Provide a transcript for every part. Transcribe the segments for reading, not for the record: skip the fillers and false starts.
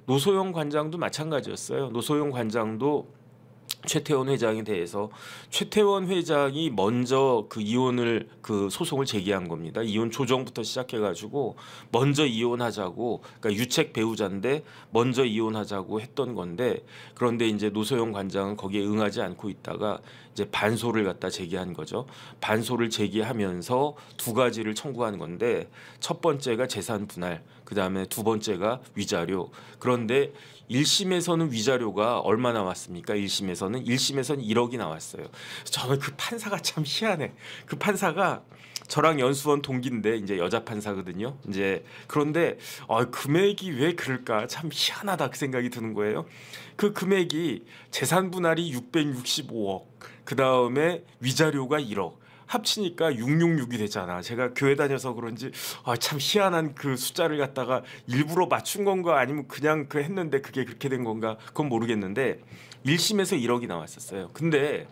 노소영 관장도 마찬가지였어요. 노소영 관장도 최태원 회장에 대해서 최태원 회장이 먼저 그 이혼을 그 소송을 제기한 겁니다. 이혼 조정부터 시작해가지고 먼저 이혼하자고, 그러니까 유책 배우자인데 먼저 이혼하자고 했던 건데, 그런데 이제 노소영 관장은 거기에 응하지 않고 있다가 이제 반소를 갖다 제기한 거죠. 반소를 제기하면서 두 가지를 청구한 건데, 첫 번째가 재산 분할, 그 다음에 두 번째가 위자료. 그런데 1심에서는 위자료가 얼마 나왔습니까? 1심에서는 1억이 나왔어요. 저는 그 판사가 참 희한해. 그 판사가 저랑 연수원 동기인데 이제 여자 판사거든요. 이제 그런데 금액이 왜 그럴까 참 희한하다 그 생각이 드는 거예요. 그 금액이 재산 분할이 665억, 그 다음에 위자료가 1억. 합치니까 666이 되잖아. 제가 교회 다녀서 그런지 참 희한한 그 숫자를 갖다가 일부러 맞춘 건가 아니면 그냥 그 했는데 그게 그렇게 된 건가 그건 모르겠는데 1심에서 1억이 나왔었어요. 근데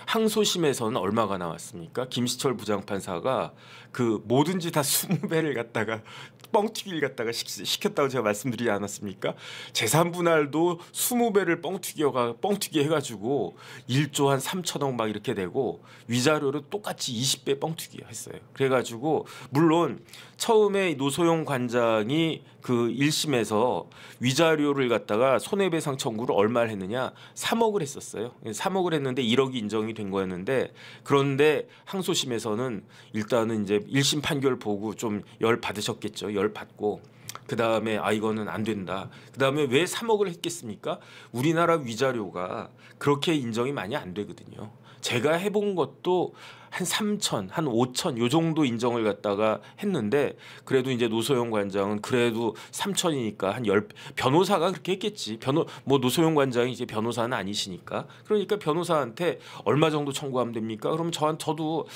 항소심에서는 얼마가 나왔습니까? 김시철 부장판사가 그 뭐든지 다 20배를 갖다가 뻥튀기를 갖다가 시켰다고 제가 말씀드리지 않았습니까? 재산 분할도 20배를 뻥튀기 해가지고 1조 한 3천억 막 이렇게 되고, 위자료를 똑같이 20배 뻥튀기 했어요. 그래가지고 물론 처음에 노소영 관장이 그 1심에서 위자료를 갖다가 손해배상 청구를 얼마를 했느냐, 3억을 했었어요. 3억을 했는데 1억이 인정이 된 거였는데, 그런데 항소심에서는 일단은 이제 1심 판결 보고 좀 열 받으셨겠죠. 열 받고 그 다음에 이거는 안 된다. 그 다음에 왜 3억을 했겠습니까? 우리나라 위자료가 그렇게 인정이 많이 안 되거든요. 제가 해본 것도 한 3천, 한 5천 요 정도 인정을 갖다가 했는데, 그래도 이제 노소영 관장은 그래도 3천이니까 한 10, 변호사가 그렇게 했겠지. 뭐 노소영 관장이 이제 변호사는 아니시니까. 그러니까 변호사한테 얼마 정도 청구하면 됩니까? 그러면 저도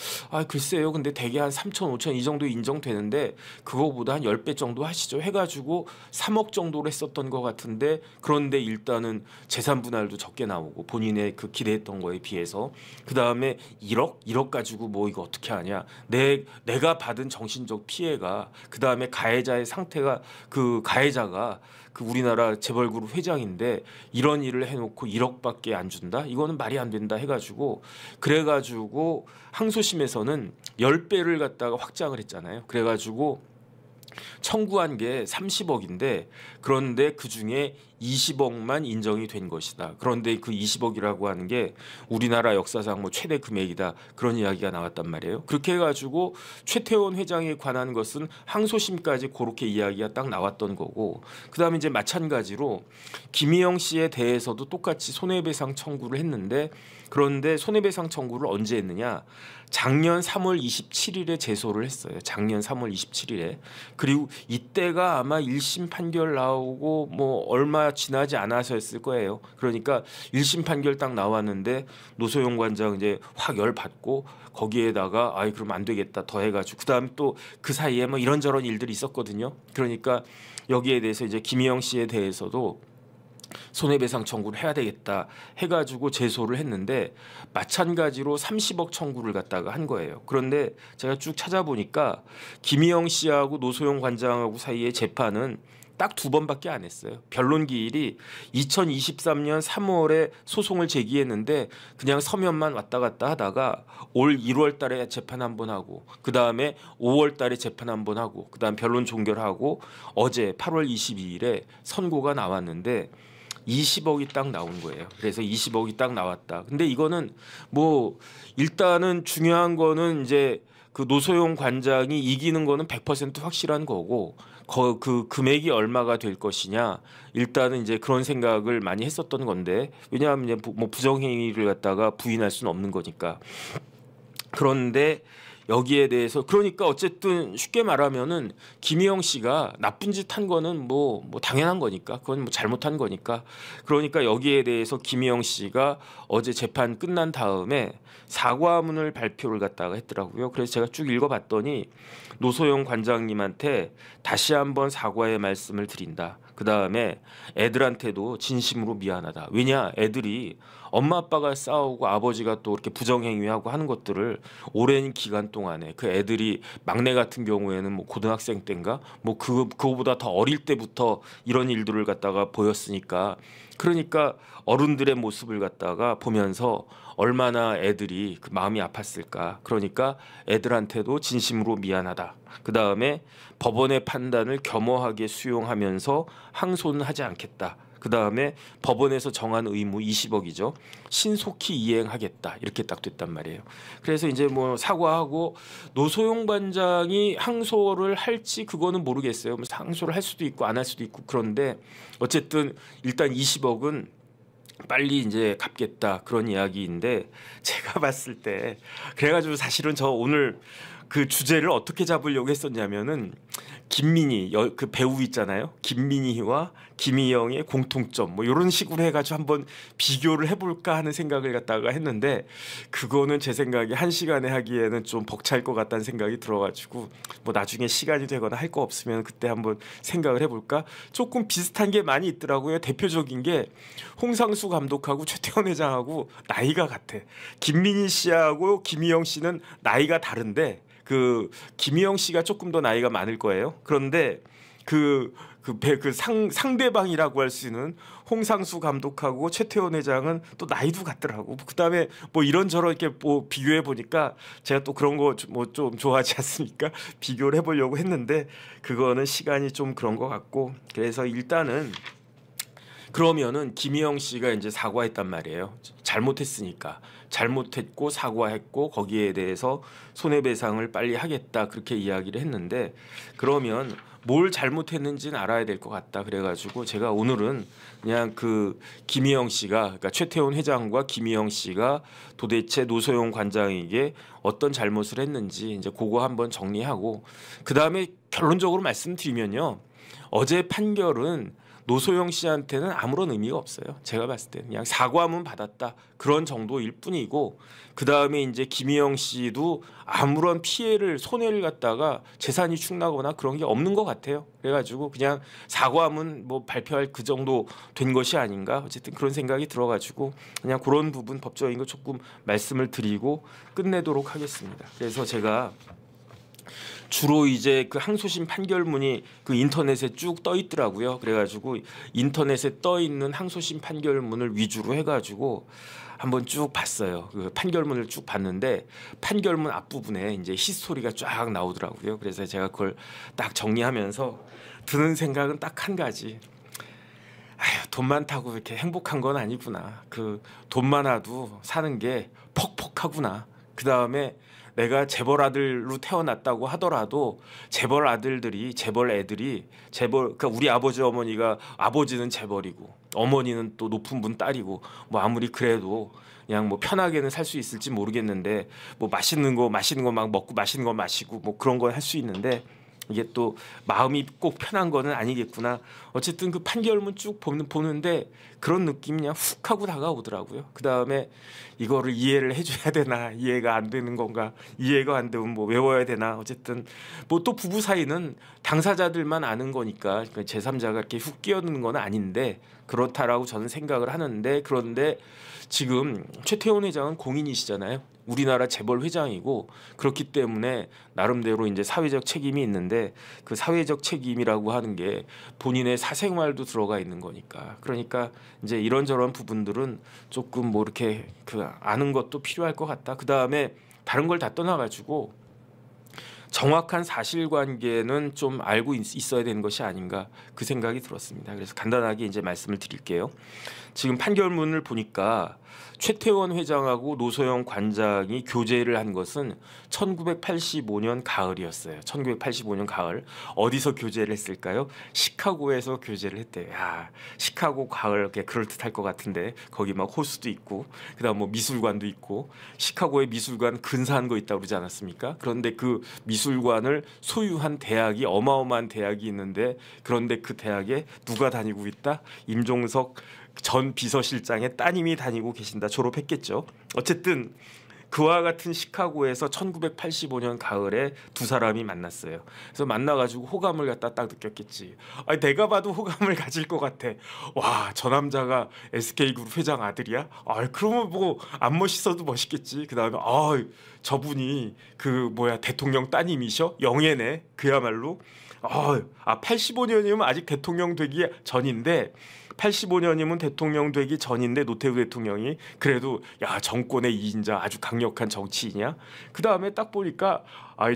글쎄요. 근데 대개 한 3천, 5천 이 정도 인정되는데 그거보다 한 10배 정도 하시죠. 해가지고 3억 정도로 했었던 것 같은데, 그런데 일단은 재산 분할도 적게 나오고 본인의 그 기대했던 거에 비해서, 그 다음에 1억 가지고 뭐 이거 어떻게 하냐, 내가 받은 정신적 피해가, 그 다음에 가해자의 상태가, 그 가해자가 그 우리나라 재벌그룹 회장인데 이런 일을 해놓고 1억밖에 안 준다? 이거는 말이 안 된다 해가지고, 그래가지고 항소심에서는 10배를 갖다가 확장을 했잖아요. 그래가지고 청구한 게 30억인데 그런데 그중에 20억만 인정이 된 것이다. 그런데 그 20억이라고 하는 게 우리나라 역사상 뭐 최대 금액이다. 그런 이야기가 나왔단 말이에요. 그렇게 해가지고 최태원 회장에 관한 것은 항소심까지 그렇게 이야기가 딱 나왔던 거고, 그 다음에 이제 마찬가지로 김희영 씨에 대해서도 똑같이 손해배상 청구를 했는데, 그런데 손해배상 청구를 언제 했느냐, 작년 3월 27일에 제소를 했어요. 작년 3월 27일에. 그리고 이때가 아마 1심 판결 나오고 뭐 얼마 지나지 않아서였을 거예요. 그러니까 1심 판결 딱 나왔는데 노소영 관장 이제 확 열 받고, 거기에다가 그럼 안 되겠다 더 해가지고, 그 다음에 또 그 사이에 뭐 이런저런 일들이 있었거든요. 그러니까 여기에 대해서 이제 김희영 씨에 대해서도 손해배상 청구를 해야 되겠다 해가지고 제소를 했는데, 마찬가지로 30억 청구를 갖다가 한 거예요. 그런데 제가 쭉 찾아보니까 김희영 씨하고 노소영 관장하고 사이의 재판은 딱 2번밖에 안 했어요. 변론 기일이 2023년 3월에 소송을 제기했는데 그냥 서면만 왔다 갔다 하다가 올 1월 달에 재판 한 번 하고, 그 다음에 5월 달에 재판 한 번 하고, 그 다음 변론 종결하고 어제 8월 22일에 선고가 나왔는데 20억이 딱 나온 거예요. 그래서 20억이 딱 나왔다. 근데 이거는 뭐 일단은 중요한 거는 이제 그 노소영 관장이 이기는 거는 100% 확실한 거고, 그 금액이 얼마가 될 것이냐, 일단은 이제 그런 생각을 많이 했었던 건데, 왜냐하면 이제 뭐 부정행위를 갖다가 부인할 수는 없는 거니까. 그런데 여기에 대해서, 그러니까 어쨌든 쉽게 말하면은 김희영 씨가 나쁜 짓 한 거는 뭐 당연한 거니까, 그건 뭐 잘못한 거니까. 그러니까 여기에 대해서 김희영 씨가 어제 재판 끝난 다음에 사과문을 발표를 갖다가 했더라고요. 그래서 제가 쭉 읽어봤더니 노소영 관장님한테 다시 한번 사과의 말씀을 드린다. 그다음에 애들한테도 진심으로 미안하다. 왜냐 애들이 엄마 아빠가 싸우고 아버지가 또 이렇게 부정행위하고 하는 것들을 오랜 기간 동안에 그 애들이 막내 같은 경우에는 뭐 고등학생 때인가 뭐 그거보다 더 어릴 때부터 이런 일들을 갖다가 보였으니까 그러니까 어른들의 모습을 갖다가 보면서 얼마나 애들이 그 마음이 아팠을까. 그러니까 애들한테도 진심으로 미안하다. 그 다음에 법원의 판단을 겸허하게 수용하면서 항소는 하지 않겠다. 그 다음에 법원에서 정한 의무 20억이죠. 신속히 이행하겠다. 이렇게 딱 됐단 말이에요. 그래서 이제 뭐 사과하고 노소영 관장이 항소를 할지 그거는 모르겠어요. 항소를 할 수도 있고 안 할 수도 있고 그런데 어쨌든 일단 20억은 빨리 이제 갚겠다 그런 이야기인데 제가 봤을 때 그래가지고 사실은 저 오늘 그 주제를 어떻게 잡으려고 했었냐면은 김민희 그 배우 있잖아요. 김민희와 김희영의 공통점 뭐 이런 식으로 해가지고 한번 비교를 해볼까 하는 생각을 갖다가 했는데 그거는 제 생각에 한 시간에 하기에는 좀 벅찰 것 같다는 생각이 들어가지고 뭐 나중에 시간이 되거나 할 거 없으면 그때 한번 생각을 해볼까. 조금 비슷한 게 많이 있더라고요. 대표적인 게 홍상수 감독하고 최태원 회장하고 나이가 같아. 김민희 씨하고 김희영 씨는 나이가 다른데 그 김희영 씨가 조금 더 나이가 많을 거예요. 그런데 상대방이라고 할 수 있는 홍상수 감독하고 최태원 회장은 또 나이도 같더라고. 그다음에 뭐 이런저런 이렇게 뭐 비교해 보니까 제가 또 그런 거 뭐 좀 좋아하지 않습니까? 비교를 해보려고 했는데 그거는 시간이 좀 그런 것 같고 그래서 일단은 그러면은 김희영 씨가 이제 사과했단 말이에요. 잘못했으니까. 잘못했고 사과했고 거기에 대해서 손해배상을 빨리 하겠다 그렇게 이야기를 했는데 그러면 뭘 잘못했는지는 알아야 될 것 같다 그래가지고 제가 오늘은 그냥 그 김희영 씨가 그러니까 최태원 회장과 김희영 씨가 도대체 노소영 관장에게 어떤 잘못을 했는지 이제 그거 한번 정리하고 그 다음에 결론적으로 말씀드리면요 어제 판결은 노소영 씨한테는 아무런 의미가 없어요. 제가 봤을 때는 그냥 사과문 받았다 그런 정도일 뿐이고 그 다음에 이제 김희영 씨도 아무런 피해를 손해를 갖다가 재산이 축나거나 그런 게 없는 것 같아요. 그래가지고 그냥 사과문 뭐 발표할 그 정도 된 것이 아닌가 어쨌든 그런 생각이 들어가지고 그냥 그런 부분 법적인 거 조금 말씀을 드리고 끝내도록 하겠습니다. 그래서 제가 주로 이제 그 항소심 판결문이 그 인터넷에 쭉 떠 있더라고요. 그래가지고 인터넷에 떠 있는 항소심 판결문을 위주로 해가지고 한번 쭉 봤어요. 그 판결문을 쭉 봤는데 판결문 앞부분에 이제 히스토리가 쫙 나오더라고요. 그래서 제가 그걸 딱 정리하면서 드는 생각은 딱 한 가지. 아휴, 돈 많다고 이렇게 행복한 건 아니구나. 그 돈 많아도 사는 게 퍽퍽하구나. 그 다음에 내가 재벌 아들로 태어났다고 하더라도 재벌 아들들이 재벌 애들이 그러니까 우리 아버지 어머니가 아버지는 재벌이고 어머니는 또 높은 분 딸이고 뭐 아무리 그래도 그냥 뭐 편하게는 살 수 있을지 모르겠는데 뭐 맛있는 거 막 먹고 맛있는 거 마시고 뭐 그런 건 할 수 있는데 이게 또 마음이 꼭 편한 거는 아니겠구나. 어쨌든 그 판결문 쭉 보는데 그런 느낌이 그냥 훅 하고 다가오더라고요. 그 다음에 이거를 이해를 해줘야 되나 이해가 안 되는 건가 이해가 안 되면 뭐 외워야 되나 어쨌든 뭐 또 부부 사이는 당사자들만 아는 거니까 제3자가 이렇게 훅 끼어드는 건 아닌데 그렇다라고 저는 생각을 하는데 그런데 지금 최태원 회장은 공인이시잖아요. 우리나라 재벌 회장이고 그렇기 때문에 나름대로 이제 사회적 책임이 있는데 그 사회적 책임이라고 하는 게 본인의 사생활도 들어가 있는 거니까 그러니까 이제 이런저런 부분들은 조금 뭐 이렇게 그 아는 것도 필요할 것 같다. 그 다음에 다른 걸 다 떠나가지고 정확한 사실관계는 좀 알고 있어야 되는 것이 아닌가 그 생각이 들었습니다. 그래서 간단하게 이제 말씀을 드릴게요. 지금 판결문을 보니까 최태원 회장하고 노소영 관장이 교제를 한 것은 1985년 가을이었어요. 1985년 가을 어디서 교제를 했을까요? 시카고에서 교제를 했대요. 야, 시카고 가을 그럴듯할 것 같은데 거기 막 호수도 있고 그다음 뭐 미술관도 있고 시카고에 미술관 근사한 거 있다고 그러지 않았습니까? 그런데 그 미술관을 소유한 대학이 어마어마한 대학이 있는데 그런데 그 대학에 누가 다니고 있다? 임종석 전 비서실장의 따님이 다니고 계신다. 졸업했겠죠. 어쨌든 그와 같은 시카고에서 1985년 가을에 두 사람이 만났어요. 그래서 만나가지고 호감을 갖다 딱 느꼈겠지. 아니, 내가 봐도 호감을 가질 것 같아. 와, 저 남자가 SK그룹 회장 아들이야? 아, 그러면 뭐 안 멋있어도 멋있겠지. 그다음에 저분이 그 뭐야 대통령 따님이셔? 영예네. 그야말로. 85년이면 아직 대통령 되기 전인데 85년이면 대통령 되기 전인데 노태우 대통령이 그래도 야 정권의 2인자 아주 강력한 정치인이야. 그 다음에 딱 보니까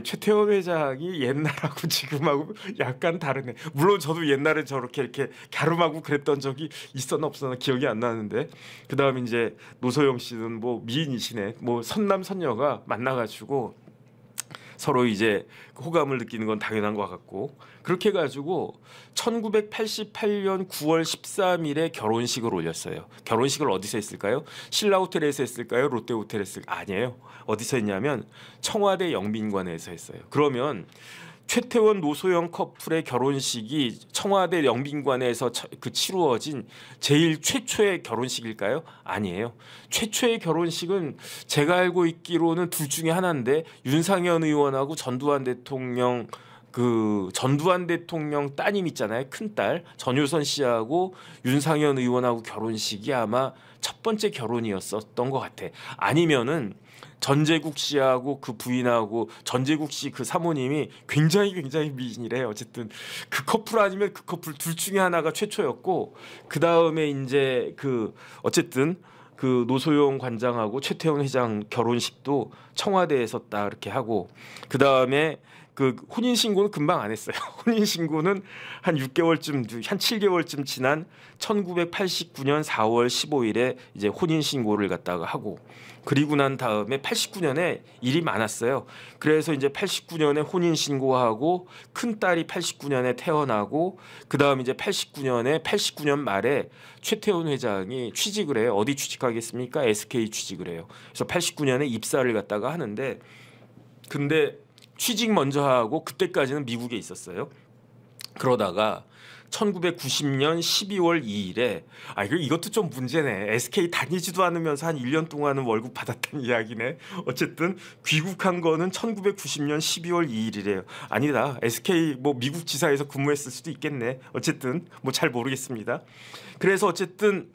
최태원 회장이 옛날하고 지금하고 약간 다르네. 물론 저도 옛날에 저렇게 이렇게 갸름하고 그랬던 적이 있었나 없었나 기억이 안 나는데 그 다음에 이제 노소영 씨는 뭐 미인이시네. 뭐 선남선녀가 만나가지고 서로 이제 호감을 느끼는 건 당연한 것 같고 그렇게 해가지고 1988년 9월 13일에 결혼식을 올렸어요. 결혼식을 어디서 했을까요? 신라호텔에서 했을까요? 롯데호텔에서 했을까요? 아니에요. 어디서 했냐면 청와대 영빈관에서 했어요. 그러면 최태원 노소영 커플의 결혼식이 청와대 영빈관에서 치루어진 제일 최초의 결혼식일까요? 아니에요. 최초의 결혼식은 제가 알고 있기로는 둘 중에 하나인데 윤상현 의원하고 전두환 대통령 따님 있잖아요. 큰딸 전효선 씨하고 윤상현 의원하고 결혼식이 아마 첫 번째 결혼이었었던 것 같아. 아니면은 전재국 씨하고 그 부인하고 전재국 씨 그 사모님이 굉장히 미인이래요. 어쨌든 그 커플 아니면 그 커플 둘 중에 하나가 최초였고 그 다음에 이제 어쨌든 그 노소영 관장하고 최태원 회장 결혼식도 청와대에서 딱 이렇게 하고 그 다음에 그 혼인 신고는 금방 안 했어요. 혼인 신고는 한 6개월쯤 한 7개월쯤 지난 1989년 4월 15일에 이제 혼인 신고를 갖다가 하고 그리고 난 다음에 89년에 일이 많았어요. 그래서 이제 89년에 혼인 신고하고 큰 딸이 89년에 태어나고 그다음 이제 89년 말에 최태원 회장이 취직을 해요. 어디 취직하겠습니까? SK 취직을 해요. 그래서 89년에 입사를 갖다가 하는데 근데 취직 먼저 하고 그때까지는 미국에 있었어요. 그러다가 1990년 12월 2일에 이것도 좀 문제네. SK 다니지도 않으면서 한 1년 동안은 월급 받았다는 이야기네. 어쨌든 귀국한 거는 1990년 12월 2일이래요. 아니다. SK 뭐 미국 지사에서 근무했을 수도 있겠네. 어쨌든 뭐 잘 모르겠습니다. 그래서 어쨌든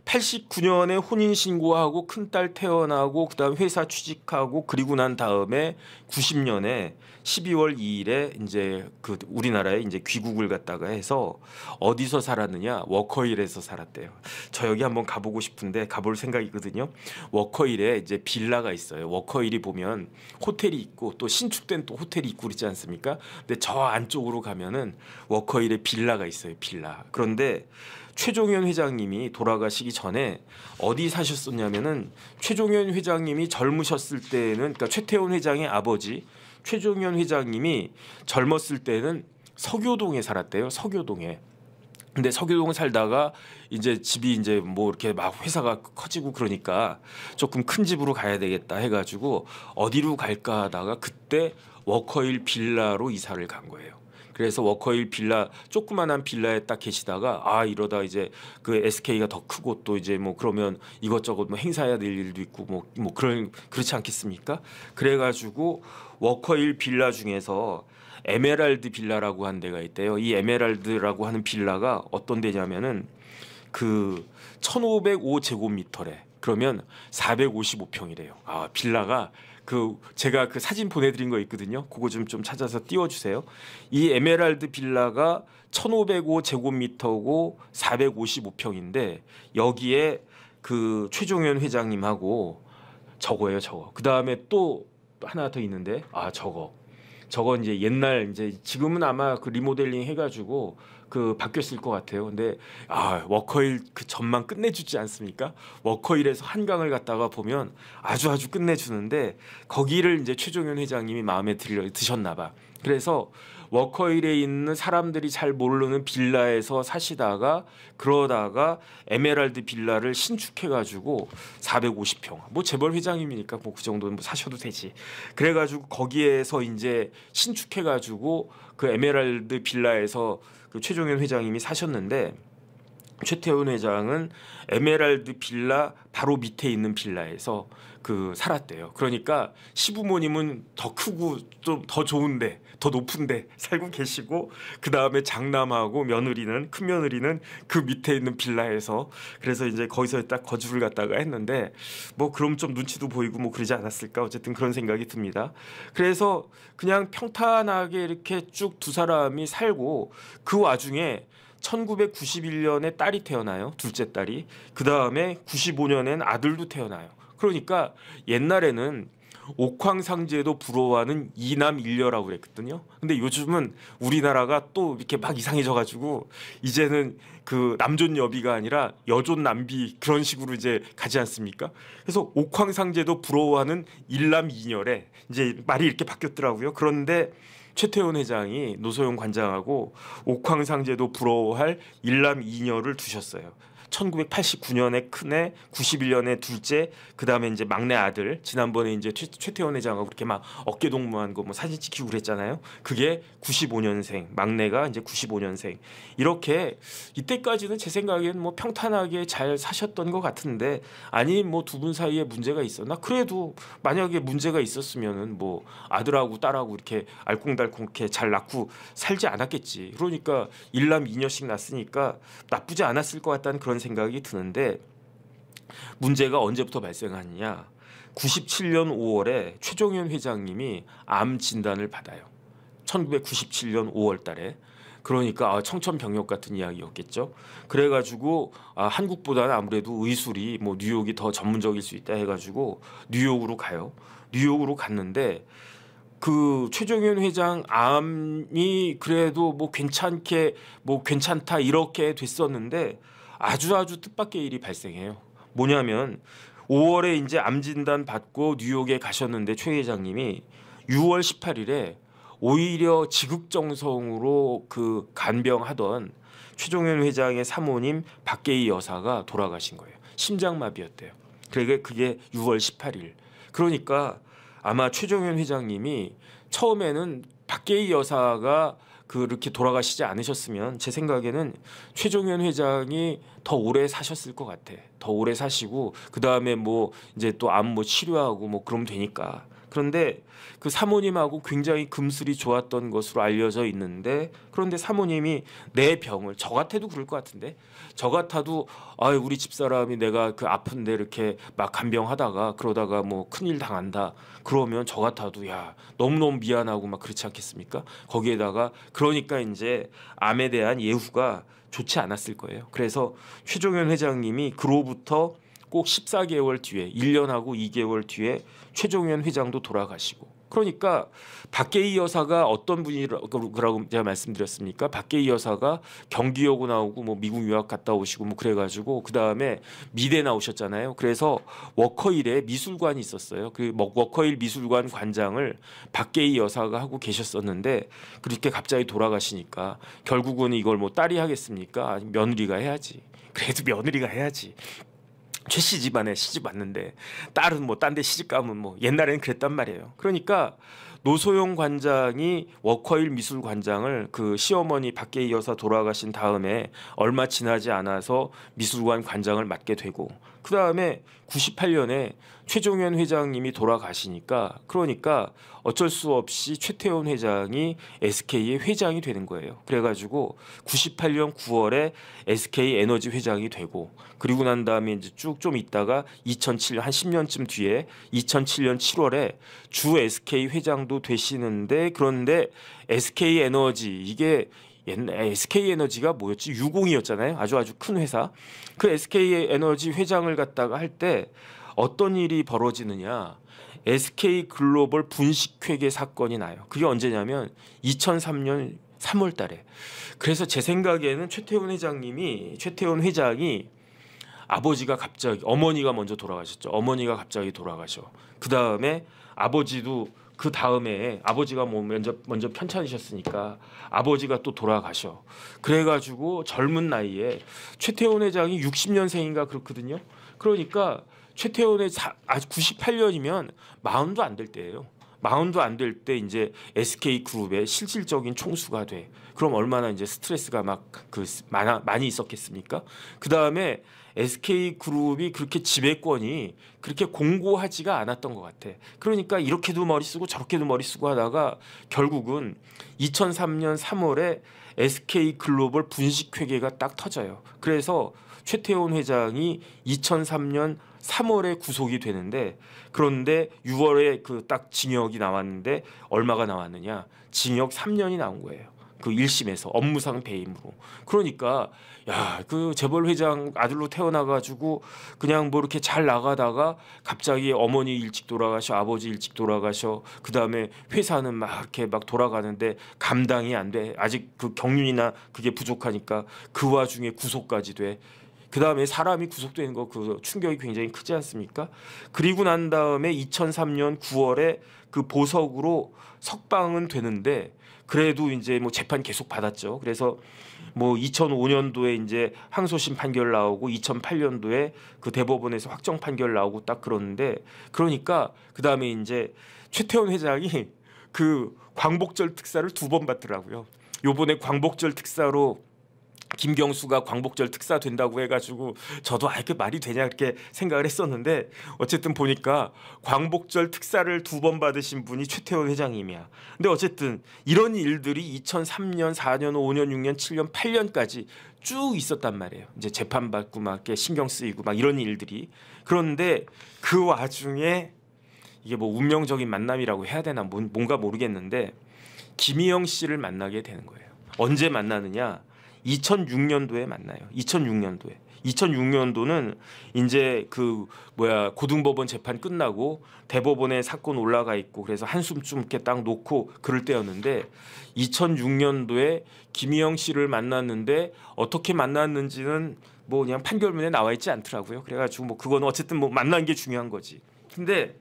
89년에 혼인 신고하고 큰딸 태어나고 그다음 회사 취직하고 그리고 난 다음에 90년에 12월 2일에 이제 우리나라에 이제 귀국을 갖다가 해서 어디서 살았느냐? 워커힐에서 살았대요. 저 여기 한번 가보고 싶은데 가볼 생각이거든요. 워커힐에 이제 빌라가 있어요. 워커힐이 보면 호텔이 있고 또 신축된 또 호텔이 있고 그러지 않습니까? 근데 저 안쪽으로 가면은 워커힐에 빌라가 있어요. 빌라. 그런데 최종현 회장님이 돌아가시기 전에 어디 사셨었냐면은 최종현 회장님이 젊으셨을 때는 그러니까 최태원 회장의 아버지 최종현 회장님이 젊었을 때는 서교동에 살았대요. 서교동에. 근데 서교동 살다가 이제 집이 이제 뭐 이렇게 막 회사가 커지고 그러니까 조금 큰 집으로 가야 되겠다 해가지고 어디로 갈까 하다가 그때 워커힐 빌라로 이사를 간 거예요. 그래서 워커힐 빌라 조그만한 빌라에 딱 계시다가 이러다 이제 그 SK가 더 크고 또 이제 뭐 그러면 이것저것 뭐 행사해야 될 일도 있고 뭐 그렇지 않겠습니까? 그래가지고 워커힐 빌라 중에서 에메랄드 빌라라고 한 데가 있대요. 이 에메랄드라고 하는 빌라가 어떤 데냐면은 1505제곱미터래. 그러면 455평이래요. 빌라가 제가 사진 보내드린 거 있거든요. 그거 좀 찾아서 띄워주세요. 이 에메랄드 빌라가 1505제곱미터고 455평인데 여기에 최종현 회장님하고 저거예요. 그 다음에 또 하나 더 있는데 저거 이제 옛날 이제 지금은 아마 리모델링 해가지고 바뀌었을 것 같아요. 근데 워커힐 전망 끝내주지 않습니까? 워커힐에서 한강을 갔다가 보면 아주 끝내주는데 거기를 이제 최종현 회장님이 마음에 드셨나 봐. 그래서 워커힐에 있는 사람들이 잘 모르는 빌라에서 사시다가 그러다가 에메랄드 빌라를 신축해가지고 450평 뭐 재벌 회장님이니까 뭐 그 정도는 뭐 사셔도 되지. 그래가지고 거기에서 이제 신축해가지고 그 에메랄드 빌라에서 최종현 회장님이 사셨는데 최태원 회장은 에메랄드 빌라 바로 밑에 있는 빌라에서 그 살았대요. 그러니까 시부모님은 더 크고 좀 더 좋은데, 더 높은데 살고 계시고, 그 다음에 장남하고 며느리는, 큰 며느리는 그 밑에 있는 빌라에서, 그래서 이제 거기서 딱 거주를 갖다가 했는데, 뭐 그럼 좀 눈치도 보이고 뭐 그러지 않았을까, 어쨌든 그런 생각이 듭니다. 그래서 그냥 평탄하게 이렇게 쭉 두 사람이 살고, 그 와중에 1991년에 딸이 태어나요. 둘째 딸이. 그 다음에 95년엔 아들도 태어나요. 그러니까 옛날에는 옥황상제도 부러워하는 이남 일녀라고 그랬거든요. 근데 요즘은 우리나라가 또 이렇게 막 이상해져 가지고 이제는 그 남존 여비가 아니라 여존 남비 그런 식으로 이제 가지 않습니까? 그래서 옥황상제도 부러워하는 일남 이녀래. 이제 말이 이렇게 바뀌었더라고요. 그런데 최태원 회장이 노소영 관장하고 옥황상제도 부러워할 일남 이녀를 두셨어요. 1989년에 큰애, 91년에 둘째, 그 다음에 이제 막내 아들. 지난번에 이제 최태원 회장하고 그렇게 막 어깨 동무한 거 뭐 사진 찍히고 그랬잖아요. 그게 95년생, 막내가 이제 95년생. 이렇게 이때까지는 제 생각에는 뭐 평탄하게 잘 사셨던 것 같은데, 아니 뭐 두 분 사이에 문제가 있었나? 그래도 만약에 문제가 있었으면은 뭐 아들하고 딸하고 이렇게 알콩달콩 이렇게 잘 낳고 살지 않았겠지. 그러니까 일남 이녀씩 낳았으니까 나쁘지 않았을 것 같다는 그런 생각이 드는데, 문제가 언제부터 발생하느냐. 97년 5월에 최종현 회장님이 암 진단을 받아요. 1997년 5월 달에. 그러니까 청천벽력 같은 이야기였겠죠. 그래가지고 한국보다는 아무래도 의술이 뭐 뉴욕이 더 전문적일 수 있다 해가지고 뉴욕으로 가요. 뉴욕으로 갔는데 그 최종현 회장 암이 그래도 뭐 괜찮게 뭐 괜찮다 이렇게 됐었는데 아주 뜻밖의 일이 발생해요. 뭐냐면 5월에 이제 암 진단 받고 뉴욕에 가셨는데 최 회장님이 6월 18일에 오히려 지극정성으로 그 간병하던 최종현 회장의 사모님 박계희 여사가 돌아가신 거예요. 심장마비였대요. 그게 6월 18일. 그러니까 아마 최종현 회장님이 처음에는 박계희 여사가 그렇게 돌아가시지 않으셨으면 제 생각에는 최종현 회장이 더 오래 사셨을 것 같아. 더 오래 사시고 그 다음에 뭐 이제 또 암 뭐 치료하고 뭐 그러면 되니까. 그런데 그 사모님하고 굉장히 금슬이 좋았던 것으로 알려져 있는데, 그런데 사모님이 내 병을, 저 같아도 그럴 것 같은데, 저 같아도 우리 집사람이 내가 그 아픈데 이렇게 막 간병하다가 그러다가 뭐 큰일 당한다 그러면 저 같아도 야 너무너무 미안하고 막 그렇지 않겠습니까? 거기에다가 그러니까 이제 암에 대한 예후가 좋지 않았을 거예요. 그래서 최종현 회장님이 그로부터 꼭 14개월 뒤에, 1년하고 2개월 뒤에 최종현 회장도 돌아가시고. 그러니까 박계희 여사가 어떤 분이라고 제가 말씀드렸습니까? 박계희 여사가 경기여고 나오고 뭐 미국 유학 갔다 오시고 뭐 그래가지고 그 다음에 미대 나오셨잖아요. 그래서 워커힐에 미술관이 있었어요. 그 워커힐 미술관 관장을 박계희 여사가 하고 계셨었는데, 그렇게 갑자기 돌아가시니까 결국은 이걸 뭐 딸이 하겠습니까? 아니 며느리가 해야지. 그래도 며느리가 해야지. 최 씨 집안에 시집 왔는데 딸은 뭐 딴 데 시집 가면 뭐 옛날에는 그랬단 말이에요. 그러니까 노소영 관장이 워커힐 미술관장을 그 시어머니 박계희 여사 돌아가신 다음에 얼마 지나지 않아서 미술관 관장을 맡게 되고, 그 다음에 98년에 최종현 회장님이 돌아가시니까, 그러니까 어쩔 수 없이 최태원 회장이 SK의 회장이 되는 거예요. 그래가지고 98년 9월에 SK 에너지 회장이 되고, 그리고 난 다음에 이제 쭉 좀 있다가 2007년 한 10년쯤 뒤에 2007년 7월에 주 SK 회장도 되시는데, 그런데 SK 에너지 이게 옛날 SK 에너지가 뭐였지? 유공이었잖아요. 아주 큰 회사. 그 SK 에너지 회장을 갖다가 할 때 어떤 일이 벌어지느냐? SK 글로벌 분식회계 사건이 나요. 그게 언제냐면 2003년 3월 달에. 그래서 제 생각에는 최태원 회장이 아버지가 갑자기, 어머니가 먼저 돌아가셨죠. 어머니가 갑자기 돌아가셔. 그 다음에 아버지도 그 다음에 아버지가 뭐 먼저 편찮으셨으니까 아버지가 또 돌아가셔. 그래가지고 젊은 나이에 최태원 회장이 60년생인가 그렇거든요. 그러니까 최태원 회장 98년이면 40도 안 될 때예요. 마흔도 안 될 때 이제 SK 그룹의 실질적인 총수가 돼. 그럼 얼마나 이제 스트레스가 막 많이 있었겠습니까? 그 다음에 SK 그룹이 그렇게 지배권이 그렇게 공고하지가 않았던 것 같아. 그러니까 이렇게도 머리 쓰고 저렇게도 머리 쓰고 하다가 결국은 2003년 3월에 SK 글로벌 분식회계가 딱 터져요. 그래서 최태원 회장이 2003년 3월에 구속이 되는데, 그런데 6월에 그 딱 징역이 나왔는데 얼마가 나왔느냐? 징역 3년이 나온 거예요. 그 1심에서 업무상 배임으로. 그러니까 야, 그 재벌 회장 아들로 태어나가지고 그냥 뭐 이렇게 잘 나가다가 갑자기 어머니 일찍 돌아가셔, 아버지 일찍 돌아가셔. 그 다음에 회사는 막 이렇게 막 돌아가는데 감당이 안 돼. 아직 그 경륜이나 그게 부족하니까 그 와중에 구속까지 돼. 그 다음에 사람이 구속되는 거 그 충격이 굉장히 크지 않습니까? 그리고 난 다음에 2003년 9월에 그 보석으로 석방은 되는데 그래도 이제 뭐 재판 계속 받았죠. 그래서 뭐 2005년도에 이제 항소심 판결 나오고 2008년도에 그 대법원에서 확정 판결 나오고 딱 그러는데, 그러니까 그 다음에 이제 최태원 회장이 그 광복절 특사를 2번 받더라고요. 요번에 광복절 특사로 김경수가 광복절 특사 된다고 해가지고 저도 그 말이 되냐 이렇게 생각을 했었는데, 어쨌든 보니까 광복절 특사를 2번 받으신 분이 최태원 회장님이야. 근데 어쨌든 이런 일들이 2003년, 4년, 5년, 6년, 7년, 8년까지 쭉 있었단 말이에요. 이제 재판받고 막 이렇게 신경 쓰이고 막 이런 일들이. 그런데 그 와중에 이게 뭐 운명적인 만남이라고 해야 되나 뭔가 모르겠는데 김희영 씨를 만나게 되는 거예요. 언제 만나느냐? 2006년도에 만나요. 2006년도에. 2006년도는 이제 그 고등법원 재판 끝나고 대법원에 사건 올라가 있고 그래서 한숨 좀 이렇게 딱 놓고 그럴 때였는데, 2006년도에 김희영 씨를 만났는데 어떻게 만났는지는 뭐 그냥 판결문에 나와 있지 않더라고요. 그래가지고 뭐 그건 어쨌든 뭐 만난 게 중요한 거지. 근데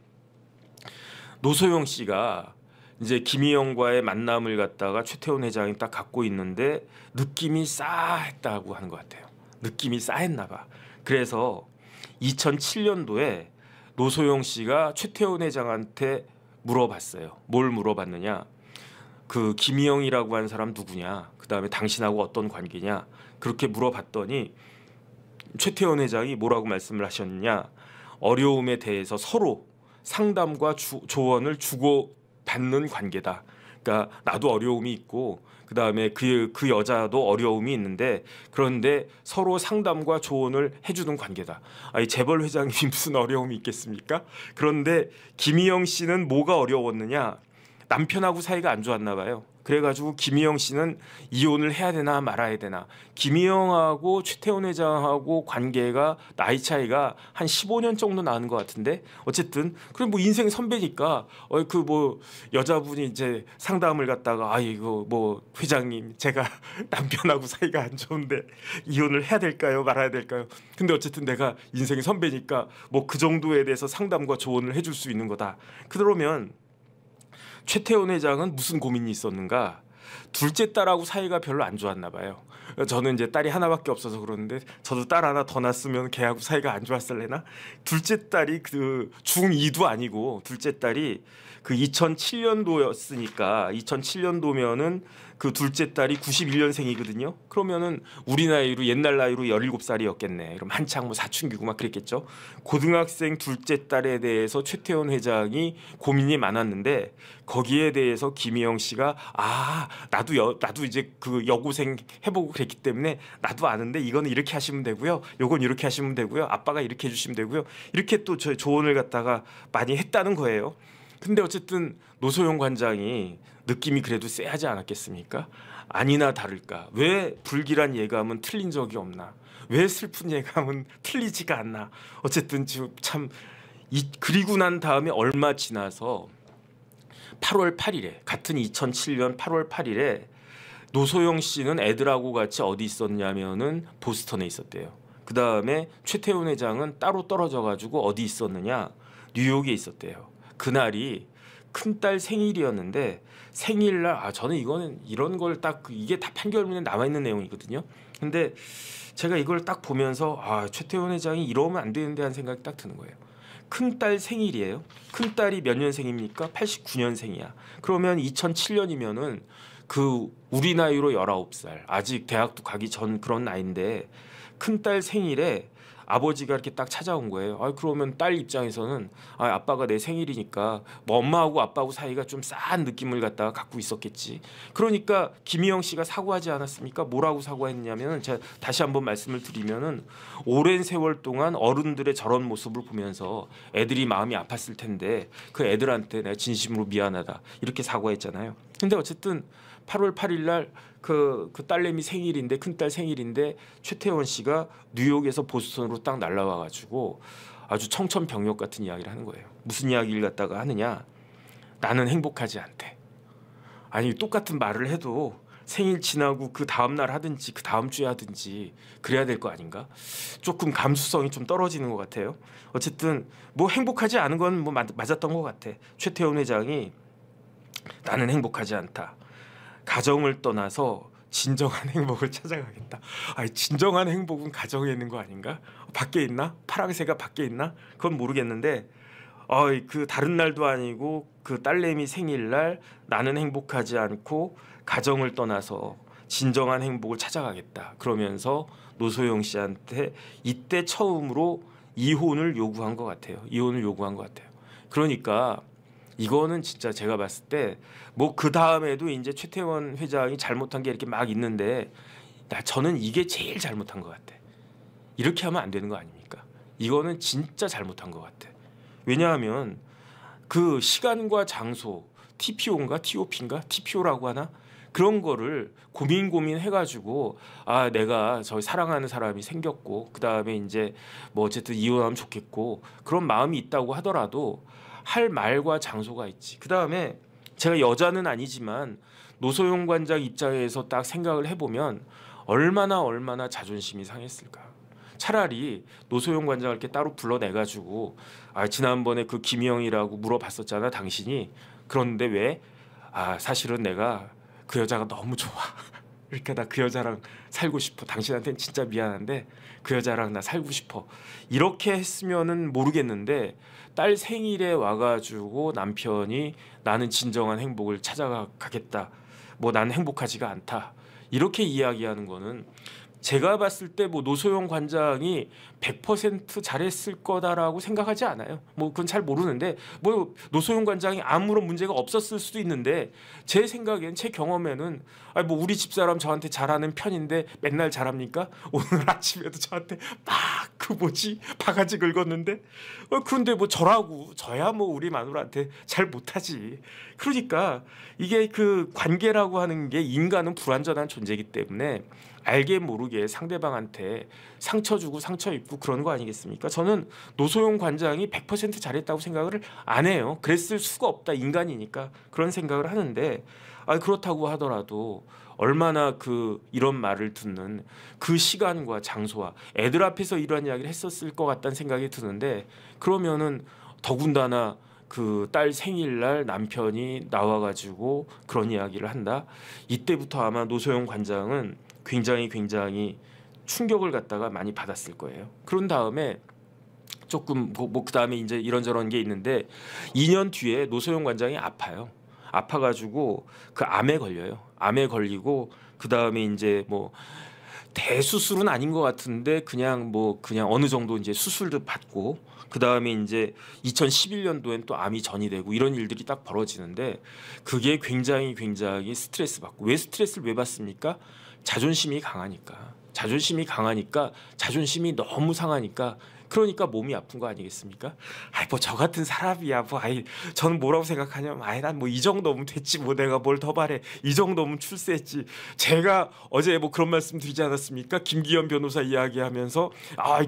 노소영 씨가 이제 김희영과의 만남을 갖다가 최태원 회장이 딱 갖고 있는데 느낌이 싸했다고 하는 것 같아요. 느낌이 싸했나 봐. 그래서 2007년도에 노소영 씨가 최태원 회장한테 물어봤어요. 뭘 물어봤느냐? 그 김희영이라고 하는 사람 누구냐? 그 다음에 당신하고 어떤 관계냐? 그렇게 물어봤더니 최태원 회장이 뭐라고 말씀을 하셨느냐? 어려움에 대해서 서로 상담과 조언을 주고 받는 관계다. 그러니까 나도 어려움이 있고 그 다음에 그 여자도 어려움이 있는데 그런데 서로 상담과 조언을 해주는 관계다. 아니 재벌 회장이 무슨 어려움이 있겠습니까? 그런데 김희영 씨는 뭐가 어려웠느냐? 남편하고 사이가 안 좋았나 봐요. 그래가지고 김희영 씨는 이혼을 해야 되나 말아야 되나. 김희영하고 최태원 회장하고 관계가 나이 차이가 한 15년 정도 나는 것 같은데, 어쨌든 그럼 뭐 인생 선배니까 그 뭐 여자분이 이제 상담을 갖다가 이거 뭐 회장님 제가 남편하고 사이가 안 좋은데 이혼을 해야 될까요 말아야 될까요? 근데 어쨌든 내가 인생 선배니까 뭐 그 정도에 대해서 상담과 조언을 해줄 수 있는 거다. 그러면 최태원 회장은 무슨 고민이 있었는가? 둘째 딸하고 사이가 별로 안 좋았나 봐요. 저는 이제 딸이 하나밖에 없어서 그러는데 저도 딸 하나 더 낳았으면 걔하고 사이가 안 좋았을래나? 둘째 딸이 그 중2도 아니고 둘째 딸이 그 2007년도였으니까 2007년도면은 그 둘째 딸이 91년생이거든요. 그러면은 우리 나이로 옛날 나이로 17살이었겠네. 그럼 한창 뭐 사춘기고 막 그랬겠죠. 고등학생 둘째 딸에 대해서 최태원 회장이 고민이 많았는데 거기에 대해서 김희영 씨가 나도 이제 그 여고생 해보고 그랬기 때문에 나도 아는데 이거는 이렇게 하시면 되고요. 요건 이렇게 하시면 되고요. 아빠가 이렇게 해주시면 되고요. 이렇게 또 저 조언을 갖다가 많이 했다는 거예요. 근데 어쨌든 노소영 관장이 느낌이 그래도 쎄하지 않았겠습니까? 아니나 다를까. 왜 불길한 예감은 틀린 적이 없나? 왜 슬픈 예감은 틀리지가 않나? 어쨌든 지금 참 그리고 난 다음에 얼마 지나서 8월 8일에 같은 2007년 8월 8일에 노소영 씨는 애들하고 같이 어디 있었냐면은 보스턴에 있었대요. 그 다음에 최태원 회장은 따로 떨어져 가지고 어디 있었느냐? 뉴욕에 있었대요. 그날이 큰딸 생일이었는데 생일날 저는 이런 걸 딱 이게 다 판결문에 나와 있는 내용이거든요. 근데 제가 이걸 딱 보면서 최태원 회장이 이러면 안 되는데 하는 생각이 딱 드는 거예요. 큰딸 생일이에요. 큰딸이 몇 년생입니까? 89년생이야. 그러면 2007년이면은 그 우리 나이로 19살. 아직 대학도 가기 전 그런 나이인데 큰딸 생일에 아버지가 이렇게 딱 찾아온 거예요. 그러면 딸 입장에서는 아빠가 내 생일이니까 뭐 엄마하고 아빠하고 사이가 좀 싸한 느낌을 갖다가 갖고 있었겠지. 그러니까 김희영 씨가 사과하지 않았습니까? 뭐라고 사과했냐면 제가 다시 한번 말씀을 드리면은 오랜 세월 동안 어른들의 저런 모습을 보면서 애들이 마음이 아팠을 텐데 그 애들한테 내가 진심으로 미안하다 이렇게 사과했잖아요. 근데 어쨌든 8월 8일 날 그 딸내미 생일인데 큰딸 생일인데 최태원 씨가 뉴욕에서 보스턴으로 딱 날라와 가지고 아주 청천벽력 같은 이야기를 하는 거예요. 무슨 이야기를 갖다가 하느냐? 나는 행복하지 않대. 아니 똑같은 말을 해도 생일 지나고 그 다음 날 하든지 그 다음 주에 하든지 그래야 될 거 아닌가? 조금 감수성이 좀 떨어지는 것 같아요. 어쨌든 뭐 행복하지 않은 건 뭐 맞았던 것 같아. 최태원 회장이 나는 행복하지 않다. 가정을 떠나서 진정한 행복을 찾아가겠다. 진정한 행복은 가정에 있는 거 아닌가? 밖에 있나? 파랑새가 밖에 있나? 그건 모르겠는데 그 다른 날도 아니고 그 딸내미 생일날 나는 행복하지 않고 가정을 떠나서 진정한 행복을 찾아가겠다. 그러면서 노소영 씨한테 이때 처음으로 이혼을 요구한 것 같아요. 이혼을 요구한 것 같아요. 그러니까 이거는 진짜 제가 봤을 때 뭐 그 다음에도 이제 최태원 회장이 잘못한 게 이렇게 막 있는데 저는 이게 제일 잘못한 것 같아. 이렇게 하면 안 되는 거 아닙니까? 이거는 진짜 잘못한 것 같아. 왜냐하면 그 시간과 장소 TPO인가 TOP인가 TPO라고 하나 그런 거를 고민 해가지고 내가 저 사랑하는 사람이 생겼고 그 다음에 이제 뭐 어쨌든 이혼하면 좋겠고 그런 마음이 있다고 하더라도 할 말과 장소가 있지. 그 다음에 제가 여자는 아니지만 노소영 관장 입장에서 딱 생각을 해보면 얼마나 자존심이 상했을까. 차라리 노소영 관장을 이렇게 따로 불러내가지고 지난번에 그 김희영이라고 물어봤었잖아 당신이. 그런데 왜? 사실은 내가 그 여자가 너무 좋아. 그러니까 나 그 여자랑 살고 싶어. 당신한테는 진짜 미안한데 그 여자랑 나 살고 싶어. 이렇게 했으면은 모르겠는데 딸 생일에 와가지고 남편이 나는 진정한 행복을 찾아가겠다. 뭐 난 행복하지가 않다. 이렇게 이야기하는 거는 제가 봤을 때 뭐 노소영 관장이 100% 잘했을 거다라고 생각하지 않아요. 뭐 그건 잘 모르는데 뭐 노소영 관장이 아무런 문제가 없었을 수도 있는데 제 생각엔 제 경험에는 뭐 우리 집사람 저한테 잘하는 편인데 맨날 잘합니까? 오늘 아침에도 저한테 막 그 뭐지 바가지 긁었는데 그런데 뭐 저야 뭐 우리 마누라한테 잘 못하지. 그러니까 이게 그 관계라고 하는 게 인간은 불완전한 존재이기 때문에 알게 모르게 상대방한테 상처 주고 상처 입고 그런 거 아니겠습니까? 저는 노소영 관장이 100% 잘했다고 생각을 안 해요. 그랬을 수가 없다. 인간이니까 그런 생각을 하는데 그렇다고 하더라도 얼마나 이런 말을 듣는 그 시간과 장소와 애들 앞에서 이런 이야기를 했었을 것 같다는 생각이 드는데 그러면은 더군다나 그 딸 생일날 남편이 나와가지고 그런 이야기를 한다. 이때부터 아마 노소영 관장은 굉장히 충격을 갖다가 많이 받았을 거예요. 그런 다음에 조금 뭐 그다음에 이제 이런저런 게 있는데 2년 뒤에 노소영 관장이 아파요. 아파가지고 그 암에 걸려요. 암에 걸리고 그 다음에 이제 뭐 대수술은 아닌 것 같은데 그냥 어느 정도 이제 수술도 받고 그 다음에 이제 2011년도엔 또 암이 전이되고 이런 일들이 딱 벌어지는데 그게 굉장히 스트레스 받고 왜 스트레스를 왜 받습니까? 자존심이 강하니까 자존심이 너무 상하니까 그러니까 몸이 아픈 거 아니겠습니까? 뭐 저 같은 사람이야 저는 뭐라고 생각하냐면 난 뭐 이 정도면 됐지 뭐 내가 뭘 더 바래 이 정도면 출세했지. 제가 어제 뭐 그런 말씀 드리지 않았습니까? 김기현 변호사 이야기하면서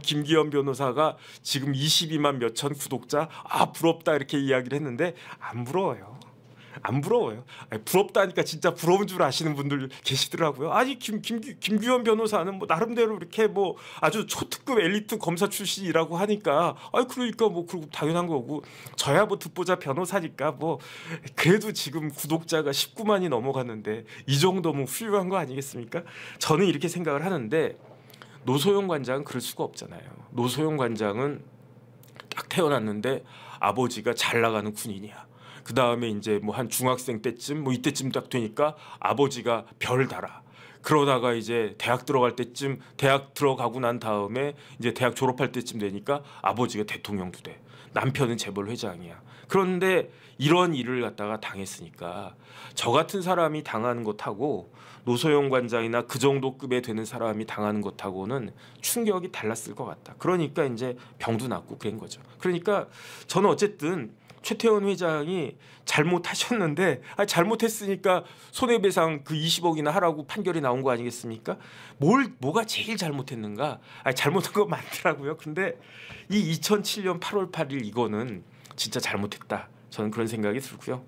김기현 변호사가 지금 22만 몇천 구독자 부럽다 이렇게 이야기를 했는데 안 부러워요. 부럽다니까 진짜 부러운 줄 아시는 분들 계시더라고요. 김규현 변호사는 뭐 나름대로 이렇게 뭐 아주 초특급 엘리트 검사 출신이라고 하니까 그러니까 뭐 그리고 당연한 거고 저야 뭐 듣보자 변호사니까 뭐 그래도 지금 구독자가 19만이 넘어갔는데 이 정도면 훌륭한 거 아니겠습니까? 저는 이렇게 생각을 하는데 노소영 관장은 그럴 수가 없잖아요. 노소영 관장은 딱 태어났는데 아버지가 잘 나가는 군인이야. 그 다음에 이제 뭐 한 중학생 때쯤 뭐 이때쯤 딱 되니까 아버지가 별 달아. 그러다가 이제 대학 들어갈 때쯤 대학 들어가고 난 다음에 이제 대학 졸업할 때쯤 되니까 아버지가 대통령도 돼. 남편은 재벌 회장이야. 그런데 이런 일을 갖다가 당했으니까 저 같은 사람이 당하는 것하고 노소영 관장이나 그 정도 급에 되는 사람이 당하는 것하고는 충격이 달랐을 것 같다. 그러니까 이제 병도 났고 그런 거죠. 그러니까 저는 어쨌든 최태원 회장이 잘못하셨는데 잘못했으니까 손해배상 그 20억이나 하라고 판결이 나온 거 아니겠습니까? 뭐가 제일 잘못했는가? 잘못한 거 많더라고요. 근데 이 2007년 8월 8일 이거는 진짜 잘못했다. 저는 그런 생각이 들고요.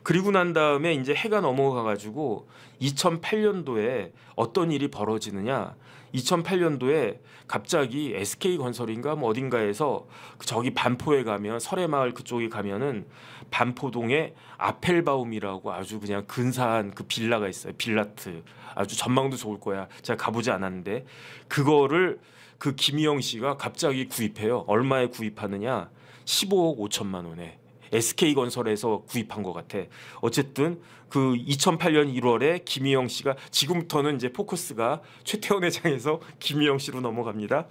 그리고 난 다음에 이제 해가 넘어가 가지고 2008년도에 어떤 일이 벌어지느냐? 2008년도에 갑자기 SK건설인가 뭐 어딘가에서 저기 반포에 가면 설해마을 그쪽에 가면은 반포동에 아펠바움이라고 아주 그냥 근사한 그 빌라가 있어요. 빌라트 아주 전망도 좋을 거야. 제가 가보지 않았는데 그거를 그 김희영 씨가 갑자기 구입해요. 얼마에 구입하느냐? 15억 5천만 원에. SK건설에서 구입한 것 같아. 어쨌든 그 2008년 1월에 김희영 씨가 지금부터는 이제 포커스가 최태원 회장에서 김희영 씨로 넘어갑니다.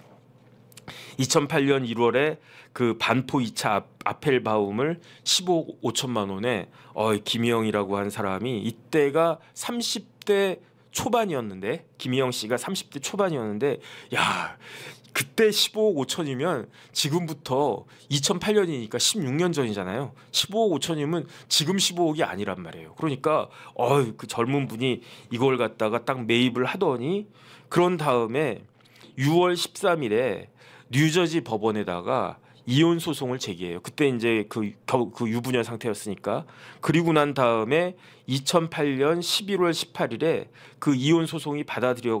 2008년 1월에 그 반포 2차 아펠바움을 15억 5천만 원에 김희영이라고 한 사람이 이때가 30대 초반이었는데 김희영 씨가 30대 초반이었는데 야 그때 15억 5천이면 지금부터 2008년이니까 16년 전이잖아요. 15억 5천이면 지금 15억이 아니란 말이에요. 그러니까 그 젊은 분이 이걸 갖다가 딱 매입을 하더니 그런 다음에 6월 13일에 뉴저지 법원에다가 이혼 소송을 제기해요. 그때 이제 그 유부녀 상태였으니까. 그리고 난 다음에 2008년 11월 18일에 그 이혼 소송이 받아들여져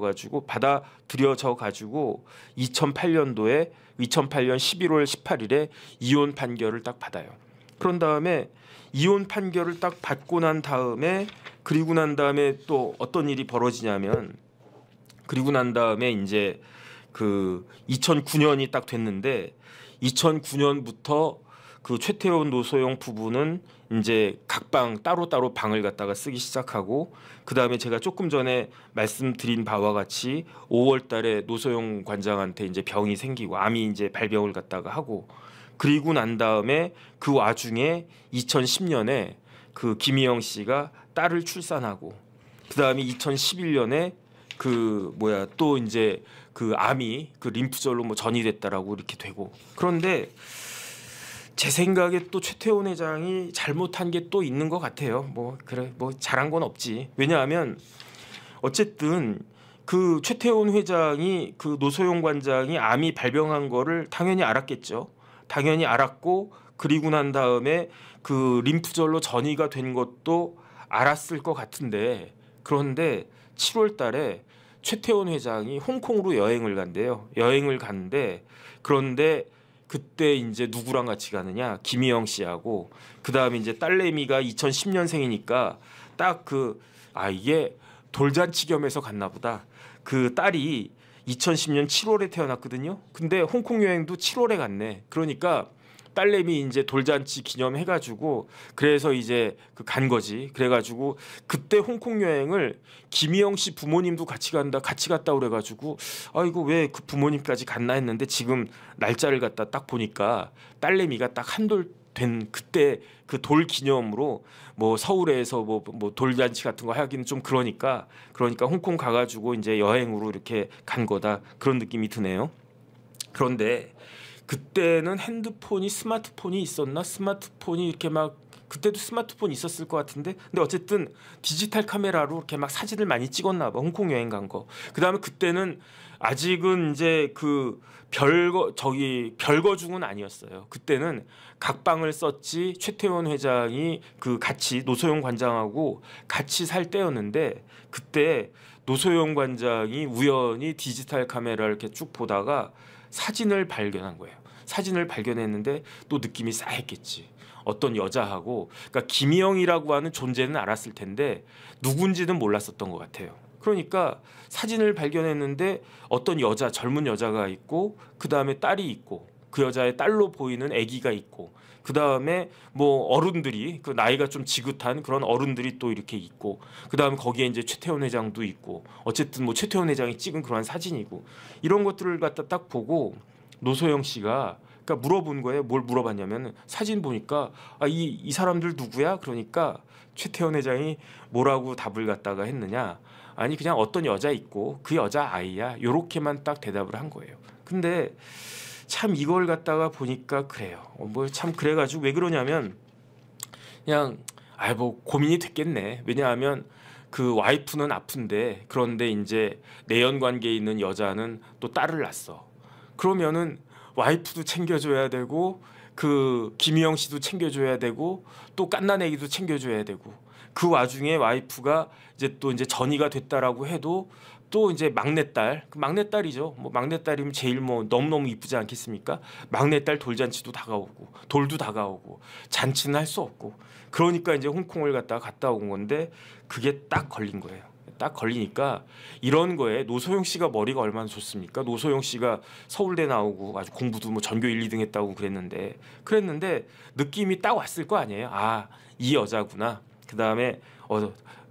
가지고 2008년 11월 18일에 이혼 판결을 딱 받아요. 그런 다음에 이혼 판결을 딱 받고 난 다음에 그리고 난 다음에 또 어떤 일이 벌어지냐면 그리고 난 다음에 이제 그 2009년이 딱 됐는데 2009년부터 그 최태원 노소영 부부는 이제 각방 따로따로 방을 갖다가 쓰기 시작하고 그다음에 제가 조금 전에 말씀드린 바와 같이 5월 달에 노소영 관장한테 이제 병이 생기고 암이 이제 발병을 갖다가 하고 그리고 난 다음에 그 와중에 2010년에 그 김희영 씨가 딸을 출산하고 그다음에 2011년에 또 이제 그 암이 그 림프절로 뭐 전이됐다라고 이렇게 되고 그런데 제 생각에 또 최태원 회장이 잘못한 게 또 있는 것 같아요. 뭐 잘한 건 없지. 왜냐하면 어쨌든 그 최태원 회장이 그 노소영 관장이 암이 발병한 거를 당연히 알았겠죠. 당연히 알았고 그리고 난 다음에 그 림프절로 전이가 된 것도 알았을 것 같은데 그런데 7월 달에 최태원 회장이 홍콩으로 여행을 간대요. 여행을 갔는데 그런데 그때 이제 누구랑 같이 가느냐? 김희영 씨하고 그다음에 이제 딸내미가 2010년생이니까 딱 이게 돌잔치 겸해서 갔나 보다. 그 딸이 2010년 7월에 태어났거든요. 근데 홍콩 여행도 7월에 갔네. 그러니까 딸내미 이제 돌잔치 기념해가지고 그래서 이제 간 거지. 그래가지고 그때 홍콩 여행을 김희영 씨 부모님도 같이 갔다 그래가지고 이거 왜 그 부모님까지 갔나 했는데 지금 날짜를 갖다 딱 보니까 딸내미가 딱 한돌 된 그때 그 돌 기념으로 뭐 서울에서 뭐 돌잔치 같은 거 하기는 좀 그러니까 홍콩 가가지고 이제 여행으로 이렇게 간 거다 그런 느낌이 드네요. 그런데 그때는 스마트폰이 있었나? 스마트폰이 이렇게 막 그때도 스마트폰 있었을 것 같은데 근데 어쨌든 디지털 카메라로 이렇게 막 사진을 많이 찍었나 봐. 홍콩 여행 간 거. 그다음에 그때는 아직은 이제 그 별거 중은 아니었어요. 그때는 각방을 썼지 최태원 회장이 그 같이 노소영 관장하고 같이 살 때였는데 그때 노소영 관장이 우연히 디지털 카메라를 이렇게 쭉 보다가 사진을 발견한 거예요. 사진을 발견했는데 또 느낌이 싸했겠지. 어떤 여자하고 그러니까 김희영이라고 하는 존재는 알았을 텐데 누군지는 몰랐었던 것 같아요. 그러니까 사진을 발견했는데 어떤 젊은 여자가 있고 그 다음에 딸이 있고 그 여자의 딸로 보이는 아기가 있고 그 다음에 뭐 어른들이 그 나이가 좀 지긋한 그런 어른들이 또 이렇게 있고 그 다음에 거기에 이제 최태원 회장도 있고 어쨌든 뭐 최태원 회장이 찍은 그런 사진이고 이런 것들을 갖다 딱 보고 노소영 씨가 그러니까 물어본 거예요. 뭘 물어봤냐면 사진 보니까 이 사람들 누구야? 그러니까 최태원 회장이 뭐라고 답을 갖다가 했느냐? 아니 그냥 어떤 여자 있고 그 여자 아이야. 요렇게만 딱 대답을 한 거예요. 근데 참 이걸 갖다가 보니까 그래요. 뭐 참 그래가지고 왜 그러냐면 그냥 뭐 고민이 됐겠네. 왜냐하면 그 와이프는 아픈데 그런데 이제 내연 관계에 있는 여자는 또 딸을 낳았어. 그러면은 와이프도 챙겨줘야 되고 그 김희영 씨도 챙겨줘야 되고 또 갓난애기도 챙겨줘야 되고 그 와중에 와이프가 이제 또 이제 전이가 됐다라고 해도 또 이제 막내딸이죠. 뭐 막내딸이면 제일 뭐 너무너무 이쁘지 않겠습니까? 막내딸 돌잔치도 다가오고 돌도 다가오고 잔치는 할 수 없고 그러니까 이제 홍콩을 갔다 온 건데 그게 딱 걸린 거예요. 딱 걸리니까 이런 거에 노소영 씨가 머리가 얼마나 좋습니까? 노소영 씨가 서울대 나오고 아주 공부도 뭐 전교 1, 2등 했다고 그랬는데 느낌이 딱 왔을 거 아니에요. 이 여자구나. 그다음에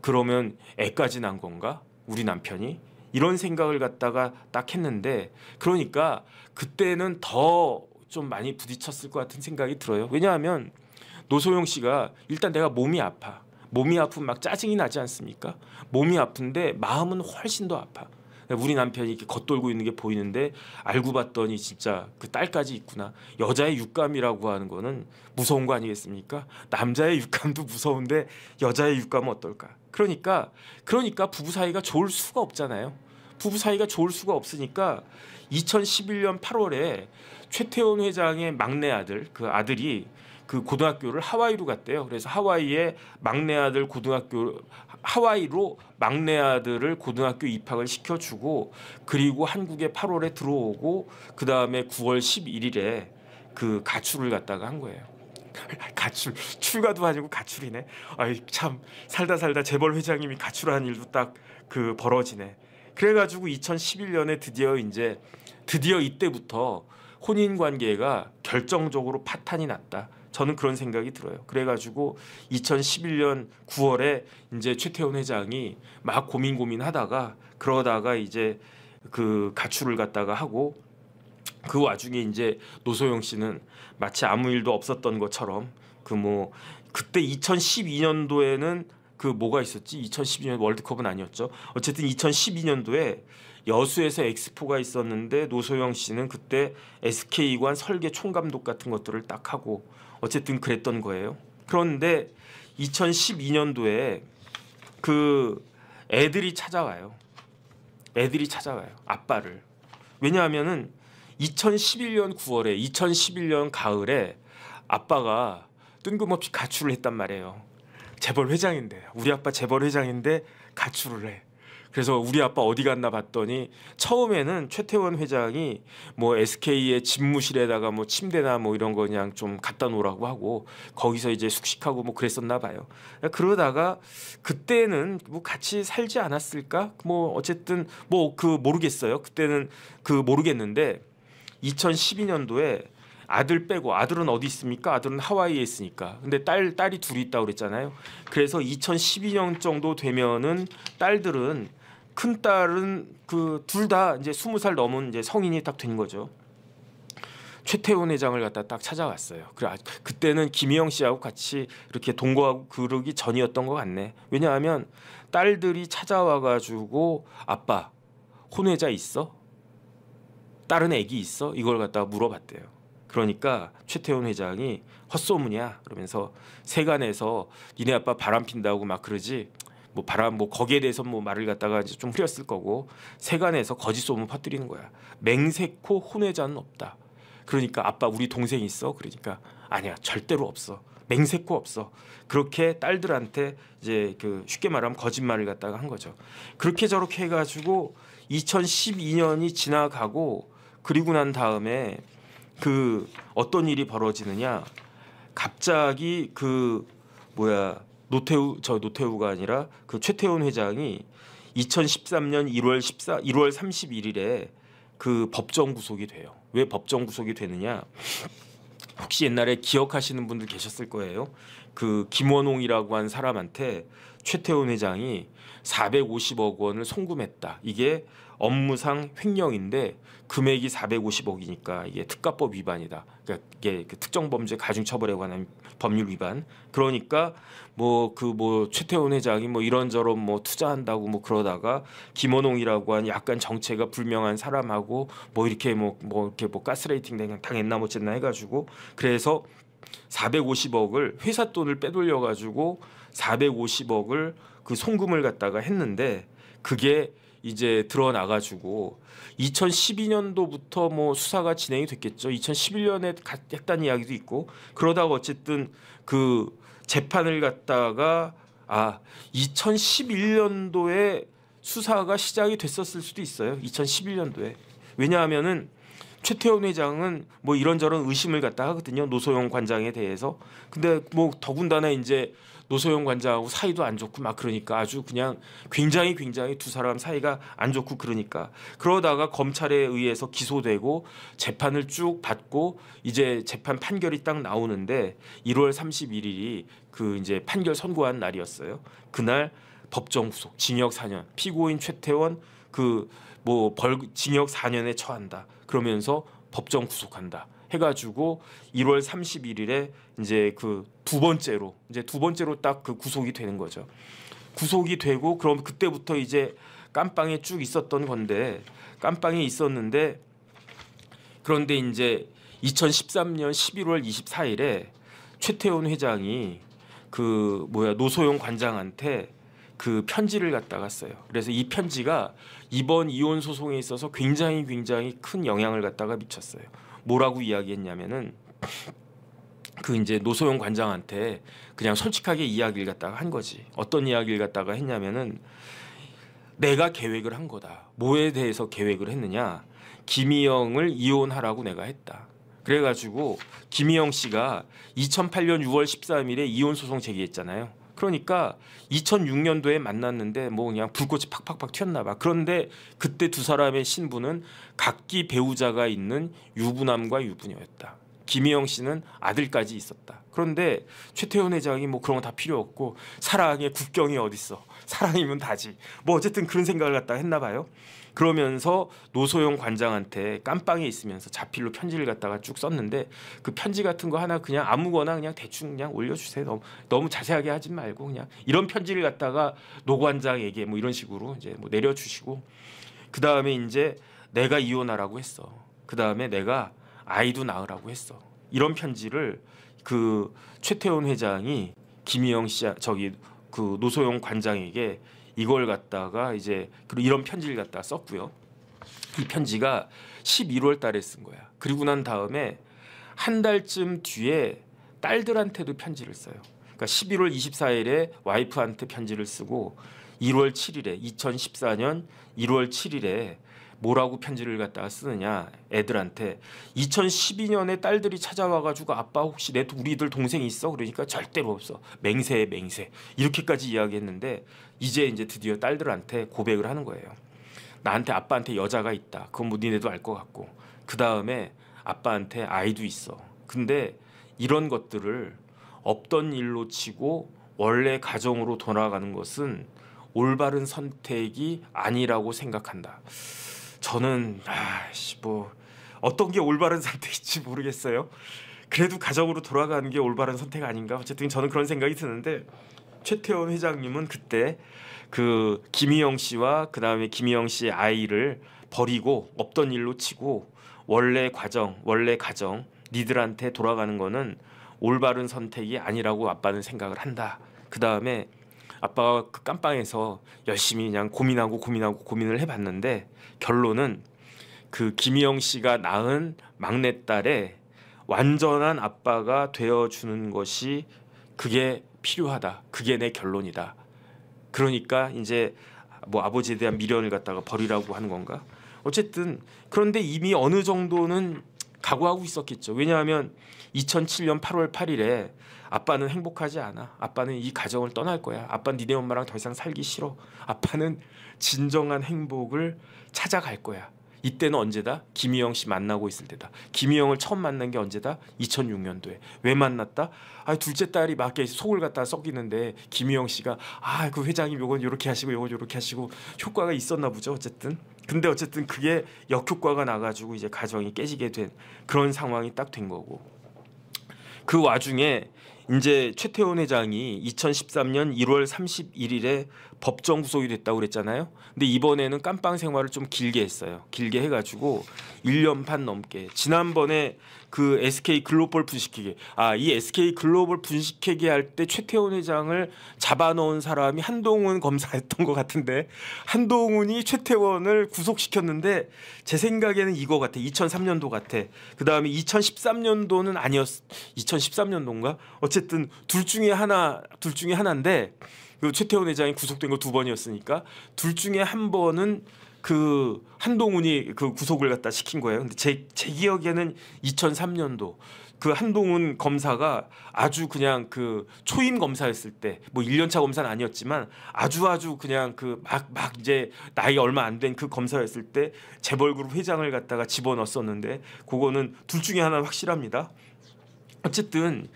그러면 애까지 난 건가? 우리 남편이 이런 생각을 갖다가 딱 했는데 그러니까 그때는 더 좀 많이 부딪혔을 것 같은 생각이 들어요. 왜냐하면 노소영 씨가 일단 내가 몸이 아프면 막 짜증이 나지 않습니까? 몸이 아픈데 마음은 훨씬 더 아파. 우리 남편이 이렇게 겉돌고 있는 게 보이는데 알고 봤더니 진짜 그 딸까지 있구나. 여자의 육감이라고 하는 거는 무서운 거 아니겠습니까? 남자의 육감도 무서운데 여자의 육감은 어떨까? 그러니까 부부 사이가 좋을 수가 없잖아요. 부부 사이가 좋을 수가 없으니까 2011년 8월에 최태원 회장의 막내 아들 그 아들이 그 고등학교를 하와이로 갔대요. 그래서 하와이로 막내 아들을 고등학교 입학을 시켜주고 그리고 한국에 8월에 들어오고 그 다음에 9월 11일에 그 가출을 갖다가 한 거예요. 출가도 아니고 가출이네. 참 살다 재벌 회장님이 가출한 일도 딱 그 벌어지네. 그래가지고 2011년에 드디어 이때부터 혼인 관계가 결정적으로 파탄이 났다. 저는 그런 생각이 들어요. 그래가지고 2011년 9월에 이제 최태원 회장이 막 고민하다가 그러다가 이제 그 가출을 갖다가 하고 그 와중에 이제 노소영 씨는 마치 아무 일도 없었던 것처럼 그때 2012년도에는 그 뭐가 있었지? 2012년 월드컵은 아니었죠. 어쨌든 2012년도에 여수에서 엑스포가 있었는데 노소영 씨는 그때 SK관 설계 총감독 같은 것들을 딱 하고 어쨌든 그랬던 거예요. 그런데 2012년도에 그 애들이 찾아와요. 아빠를. 왜냐하면은 2011년 9월에 2011년 가을에 아빠가 뜬금없이 가출을 했단 말이에요. 재벌 회장인데 우리 아빠 재벌 회장인데 가출을 해. 그래서 우리 아빠 어디 갔나 봤더니 처음에는 최태원 회장이 뭐 SK의 집무실에다가 뭐 침대나 뭐 이런 거 그냥 좀 갖다 놓으라고 하고 거기서 이제 숙식하고 뭐 그랬었나 봐요. 그러다가 그때는 뭐 같이 살지 않았을까? 뭐 어쨌든 뭐 모르겠어요. 그때는 모르겠는데 2012년도에 아들 빼고 아들은 어디 있습니까? 아들은 하와이에 있으니까. 근데 딸이 둘이 있다고 그랬잖아요. 그래서 2012년 정도 되면은 큰 딸은 그 둘 다 이제 20살 넘은 이제 성인이 딱 된 거죠. 최태원 회장을 갖다 딱 찾아왔어요. 그때는 김희영 씨하고 같이 이렇게 동거하고 그러기 전이었던 것 같네. 왜냐하면 딸들이 찾아와가지고 아빠 혼외자 있어? 딸은 애기 있어? 이걸 갖다가 물어봤대요. 그러니까 최태원 회장이 헛소문이야 그러면서 세간에서 니네 아빠 바람 핀다고 막 그러지 뭐 거기에 대해서 뭐 말을 갖다가 이제 좀 흐렸을 거고 세간에서 거짓 소문 퍼뜨리는 거야. 맹세코 혼외자는 없다. 그러니까 아빠 우리 동생 있어? 그러니까 아니야 절대로 없어. 맹세코 없어. 그렇게 딸들한테 이제 쉽게 말하면 거짓말을 갖다가 한 거죠. 그렇게 저렇게 해가지고 2012년이 지나가고 그리고 난 다음에 어떤 일이 벌어지느냐 갑자기 노태우가 아니라 그 최태원 회장이 2013년 1월 31일에 그 법정 구속이 돼요. 왜 법정 구속이 되느냐? 혹시 옛날에 기억하시는 분들 계셨을 거예요. 그 김원홍이라고 한 사람한테 최태원 회장이 450억 원을 송금했다. 이게 업무상 횡령인데 금액이 450억이니까 이게 특가법 위반이다. 그러니까 이게 그 특정범죄 가중처벌에 관한 법률 위반. 그러니까 뭐 최태원 회장이 뭐 이런저런 뭐 투자한다고 뭐 그러다가 김원홍이라고 한 약간 정체가 불명한 사람하고 뭐 이렇게 가스레이팅 당했나 뭐 어쨌나 해가지고 그래서 450억을 회사 돈을 빼돌려 가지고 450억을 그 송금을 갖다가 했는데 그게 이제 드러나가지고 2012년도부터 뭐 수사가 진행이 됐겠죠. 2011년에 했다는 이야기도 있고 그러다가 어쨌든 그 재판을 갖다가 2011년도에 수사가 시작이 됐었을 수도 있어요. 2011년도에. 왜냐하면은 최태원 회장은 뭐 이런저런 의심을 갖다 하거든요. 노소영 관장에 대해서. 근데 뭐 더군다나 이제 노소영 관장하고 사이도 안 좋고 막 그러니까 아주 그냥 굉장히 두 사람 사이가 안 좋고 그러다가 검찰에 의해서 기소되고 재판을 쭉 받고 이제 재판 판결이 딱 나오는데 1월 31일이 그 이제 판결 선고한 날이었어요. 그날 법정 구속, 징역 4년, 피고인 최태원 징역 4년에 처한다. 그러면서 법정 구속한다. 해가지고 1월 31일에 이제 그 두 번째로 딱 그 구속이 되는 거죠. 구속이 되고 그럼 그때부터 이제 깜빵에 쭉 있었던 건데 깜빵에 있었는데 그런데 이제 2013년 11월 24일에 최태원 회장이 노소영 관장한테 그 편지를 갖다가 써요. 그래서 이 편지가 이번 이혼 소송에 있어서 굉장히 큰 영향을 갖다가 미쳤어요. 뭐라고 이야기했냐면은 그 이제 노소영 관장한테 그냥 솔직하게 이야기를 갖다가 한 거지. 어떤 이야기를 갖다가 했냐면은 내가 계획을 한 거다. 뭐에 대해서 계획을 했느냐? 김희영을 이혼하라고 내가 했다. 그래가지고 김희영 씨가 2008년 6월 13일에 이혼 소송 제기했잖아요. 그러니까 2006년도에 만났는데 뭐 그냥 불꽃이 팍팍팍 튀었나 봐. 그런데 그때 두 사람의 신부는 각기 배우자가 있는 유부남과 유부녀였다. 김희영 씨는 아들까지 있었다. 그런데 최태원 회장이 뭐 그런 거 다 필요 없고 사랑의 국경이 어딨어. 사랑이면 다지. 뭐 어쨌든 그런 생각을 갖다 했나 봐요. 그러면서 노소영 관장한테 깜빵에 있으면서 자필로 편지를 갖다가 쭉 썼는데 그 편지 같은 거 하나 그냥 아무거나 그냥 대충 그냥 올려주세요. 너무 자세하게 하지 말고 그냥 이런 편지를 갖다가 노 관장에게 뭐 이런 식으로 이제 뭐 내려주시고 그 다음에 이제 내가 이혼하라고 했어. 그 다음에 내가 아이도 낳으라고 했어. 이런 편지를 그 최태원 회장이 김희영 씨 그 노소영 관장에게 이걸 갖다가 이제 이런 편지를 갖다 썼고요. 이 편지가 11월 달에 쓴 거야. 그리고 난 다음에 한 달쯤 뒤에 딸들한테도 편지를 써요. 그러니까 11월 24일에 와이프한테 편지를 쓰고 1월 7일에 2014년 1월 7일에 뭐라고 편지를 갖다가 쓰느냐 애들한테 2012년에 딸들이 찾아와가지고 아빠 혹시 우리들 동생 있어? 그러니까 절대로 없어. 맹세해 맹세. 이렇게까지 이야기했는데 이제 드디어 딸들한테 고백을 하는 거예요. 나한테 아빠한테 여자가 있다. 그건 뭐 니네도 알 것 같고 그 다음에 아빠한테 아이도 있어. 근데 이런 것들을 없던 일로 치고 원래 가정으로 돌아가는 것은 올바른 선택이 아니라고 생각한다. 저는 뭐 어떤 게 올바른 선택인지 모르겠어요. 그래도 가정으로 돌아가는 게 올바른 선택 아닌가. 어쨌든 저는 그런 생각이 드는데 최태원 회장님은 그때 그 김희영 씨와 그 다음에 김희영 씨의 아이를 버리고 없던 일로 치고 원래 가정 니들한테 돌아가는 거는 올바른 선택이 아니라고 아빠는 생각을 한다. 그 다음에 아빠가 그 깜빵에서 열심히 그냥 고민을 해봤는데 결론은 그 김희영 씨가 낳은 막내딸의 완전한 아빠가 되어주는 것이 그게 필요하다. 그게 내 결론이다. 그러니까 이제 뭐 아버지에 대한 미련을 갖다가 버리라고 하는 건가? 어쨌든 그런데 이미 어느 정도는 각오하고 있었겠죠. 왜냐하면 2007년 8월 8일에 아빠는 행복하지 않아. 아빠는 이 가정을 떠날 거야. 아빠는 니네 엄마랑 더 이상 살기 싫어. 아빠는 진정한 행복을 찾아갈 거야. 이때는 언제다? 김희영 씨 만나고 있을 때다. 김희영을 처음 만난 게 언제다? 2006년도에. 왜 만났다? 둘째 딸이 막 속을 갖다 썩이는데 김희영 씨가 그 회장님 요건 요렇게 하시고 요건 요렇게 하시고 효과가 있었나 보죠. 어쨌든. 근데 어쨌든 그게 역효과가 나가지고 이제 가정이 깨지게 된 그런 상황이 딱 된 거고. 그 와중에 이제 최태원 회장이 2013년 1월 31일에 법정 구속이 됐다고 그랬잖아요. 근데 이번에는 깜빵 생활을 좀 길게 했어요. 길게 해가지고 1년 반 넘게. 지난번에 그 SK 글로벌 분식회계, 이 SK 글로벌 분식회계 할 때 최태원 회장을 잡아놓은 사람이 한동훈 검사였던 것 같은데, 한동훈이 최태원을 구속시켰는데 제 생각에는 이거 같아. 2003년도 같아. 그 다음에 2013년도는 아니었. 2013년도인가? 어쨌든 둘 중에 하나인데. 그 최태원 회장이 구속된 거 2번이었으니까 둘 중에 한 번은 그 한동훈이 그 구속을 갖다 시킨 거예요. 근데 제 기억에는 2003년도 그 한동훈 검사가 아주 그냥 그 초임 검사였을 때, 뭐 1년차 검사는 아니었지만 아주 그냥 그 막 이제 나이가 얼마 안 된 그 검사였을 때 재벌그룹 회장을 갖다가 집어넣었었는데, 그거는 둘 중에 하나 확실합니다. 어쨌든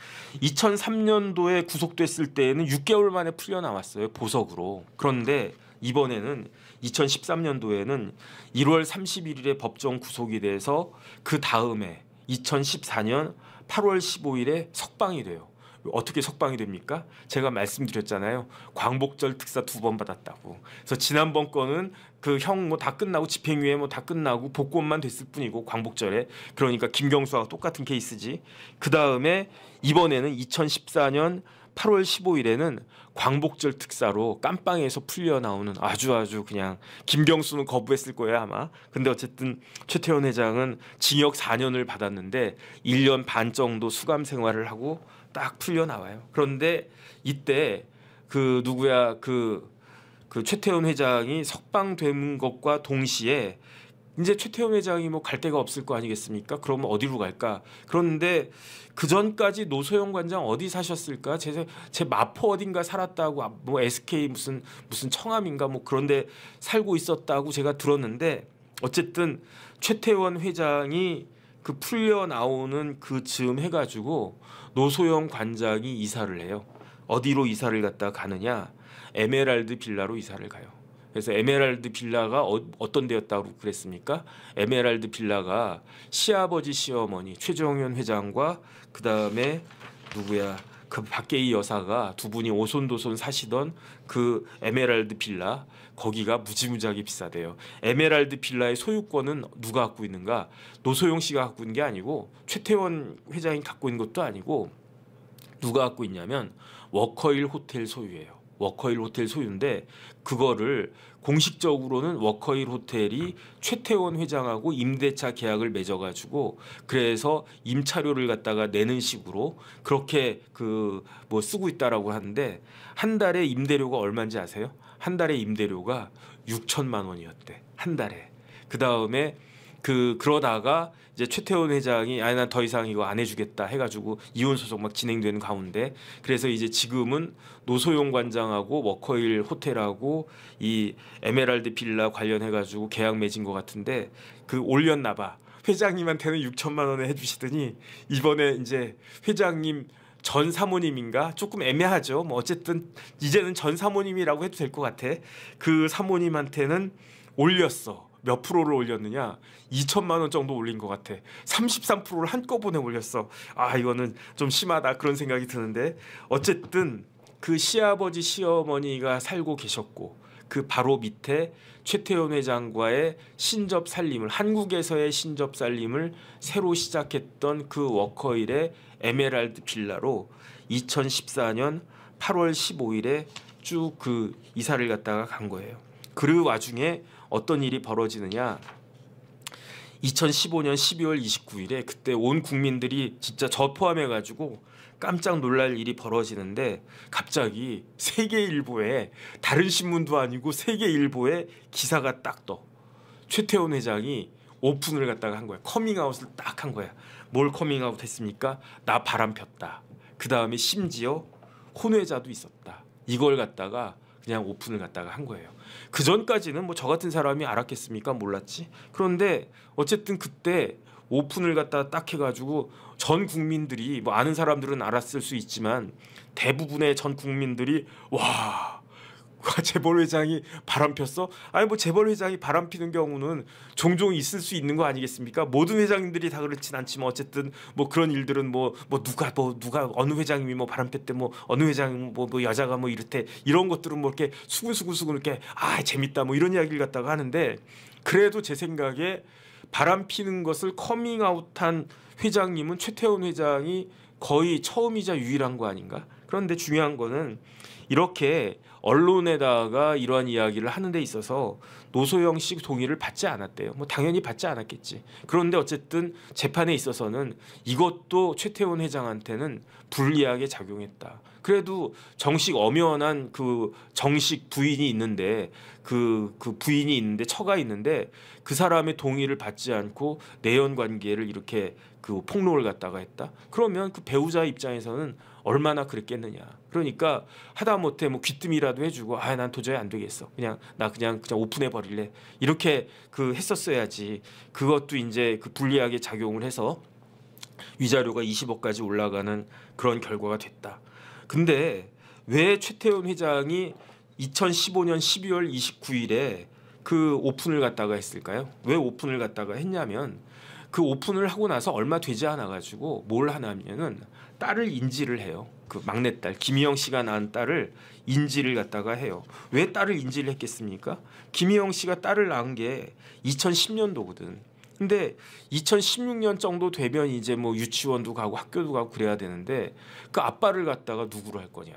2003년도에 구속됐을 때에는 6개월 만에 풀려 나왔어요, 보석으로. 그런데 이번에는 2013년도에는 1월 31일에 법정 구속이 돼서 그 다음에 2014년 8월 15일에 석방이 돼요. 어떻게 석방이 됩니까? 제가 말씀드렸잖아요. 광복절 특사 2번 받았다고. 그래서 지난번 거는 그 형 뭐 다 끝나고 집행유예 뭐 다 끝나고 복권만 됐을 뿐이고, 광복절에. 그러니까 김경수와 똑같은 케이스지. 그 다음에 이번에는 2014년 8월 15일에는 광복절 특사로 깜빵에서 풀려 나오는 아주 그냥, 김경수는 거부했을 거예요 아마. 근데 어쨌든 최태원 회장은 징역 4년을 받았는데 1년 반 정도 수감 생활을 하고 딱 풀려 나와요. 그런데 이때 그 누구야 그 최태원 회장이 석방된 것과 동시에 이제 최태원 회장이 뭐 갈 데가 없을 거 아니겠습니까? 그러면 어디로 갈까? 그런데 그 전까지 노소영 관장 어디 사셨을까? 제 마포 어딘가 살았다고, 뭐 SK 무슨 청암인가 뭐 그런데 살고 있었다고 제가 들었는데, 어쨌든 최태원 회장이 그 풀려 나오는 그 즈음 해가지고 노소영 관장이 이사를 해요. 어디로 이사를 갔다 가느냐? 에메랄드 빌라로 이사를 가요. 그래서 에메랄드 빌라가 어떤 데였다고 그랬습니까? 에메랄드 빌라가 시아버지 시어머니 최정현 회장과 그 다음에 누구야 그 박계희 여사가 두 분이 오손도손 사시던 그 에메랄드 빌라, 거기가 무지무지하게 비싸대요. 에메랄드 빌라의 소유권은 누가 갖고 있는가? 노소영 씨가 갖고 있는 게 아니고, 최태원 회장이 갖고 있는 것도 아니고, 누가 갖고 있냐면 워커힐 호텔 소유예요. 워커힐 호텔 소유인데, 그거를 공식적으로는 워커힐 호텔이 최태원 회장하고 임대차 계약을 맺어가지고, 그래서 임차료를 갖다가 내는 식으로 그렇게 그 뭐 쓰고 있다라고 하는데, 한 달에 임대료가 얼마인지 아세요? 한 달에 임대료가 6천만 원이었대. 한 달에. 그 다음에 그러다가 이제 최태원 회장이 난 더 이상 이거 안 해주겠다 해가지고 이혼 소송 막 진행되는 가운데, 그래서 이제 지금은 노소용 관장하고 워커힐 호텔하고 이 에메랄드 빌라 관련해가지고 계약 맺은 것 같은데, 그 올렸나봐. 회장님한테는 6천만 원에 해주시더니 이번에 이제 회장님 전 사모님인가 조금 애매하죠. 뭐 어쨌든 이제는 전 사모님이라고 해도 될 것 같아. 그 사모님한테는 올렸어. 몇 프로를 올렸느냐? 2천만 원 정도 올린 것 같아. 33%를 한꺼번에 올렸어. 이거는 좀 심하다 그런 생각이 드는데, 어쨌든 그 시아버지 시어머니가 살고 계셨고, 그 바로 밑에 최태원 회장과의 신접 살림을, 한국에서의 신접 살림을 새로 시작했던 그 워커힐의 에메랄드 빌라로 2014년 8월 15일에 쭉 그 이사를 갔다가 간 거예요. 그 와중에 어떤 일이 벌어지느냐? 2015년 12월 29일에 그때 온 국민들이 진짜 저 포함해가지고 깜짝 놀랄 일이 벌어지는데, 갑자기 세계일보에, 다른 신문도 아니고 세계일보에 기사가 딱 떠. 최태원 회장이 오픈을 갖다가 한 거야. 커밍아웃을 딱 한 거야. 뭘 커밍아웃 했습니까? 나 바람 폈다. 그 다음에 심지어 혼외자도 있었다. 이걸 갖다가 그냥 오픈을 갖다가 한 거예요. 그 전까지는 뭐 저 같은 사람이 알았겠습니까? 몰랐지. 그런데 어쨌든 그때 오픈을 갖다 딱 해가지고 전 국민들이 뭐 아는 사람들은 알았을 수 있지만 대부분의 전 국민들이 와 재벌 회장이 바람 폈어? 아니 뭐 재벌 회장이 바람 피는 경우는 종종 있을 수 있는 거 아니겠습니까? 모든 회장님들이 다 그렇진 않지만 어쨌든 뭐 그런 일들은 뭐 누가 어느 회장님이 뭐 바람 폈대 뭐 어느 회장 뭐 여자가 뭐 이렇대 이런 것들은 뭐 이렇게 수근수근 이렇게 아 재밌다 뭐 이런 이야기를 갖다가 하는데 그래도 제 생각에 바람 피는 것을 커밍아웃한 회장님은 최태원 회장이 거의 처음이자 유일한 거 아닌가? 그런데 중요한 거는 이렇게 언론에다가 이러한 이야기를 하는 데 있어서 노소영 씨 동의를 받지 않았대요. 뭐 당연히 받지 않았겠지. 그런데 어쨌든 재판에 있어서는 이것도 최태원 회장한테는 불리하게 작용했다. 그래도 정식 엄연한 그 정식 부인이 있는데 그 부인이 있는데 처가 있는데 그 사람의 동의를 받지 않고 내연 관계를 이렇게 그 폭로를 갖다가 했다. 그러면 그 배우자 입장에서는 얼마나 그랬겠느냐. 그러니까 하다못해 뭐 귀뜸이라도 해주고 아 난 도저히 안 되겠어. 그냥 오픈해 버릴래. 이렇게 그 했었어야지. 그것도 이제 그 불리하게 작용을 해서 위자료가 20억까지 올라가는 그런 결과가 됐다. 근데 왜 최태원 회장이 2015년 12월 29일에 그 오픈을 갖다가 했을까요? 왜 오픈을 갖다가 했냐면 그 오픈을 하고 나서 얼마 되지 않아 가지고 뭘 하냐면은 딸을 인지를 해요. 그 막내딸 김희영 씨가 낳은 딸을 인지를 갖다가 해요. 왜 딸을 인지를 했겠습니까? 김희영 씨가 딸을 낳은 게 2010년도거든. 근데 2016년 정도 되면 이제 뭐 유치원도 가고 학교도 가고 그래야 되는데 그 아빠를 갖다가 누구로 할 거냐.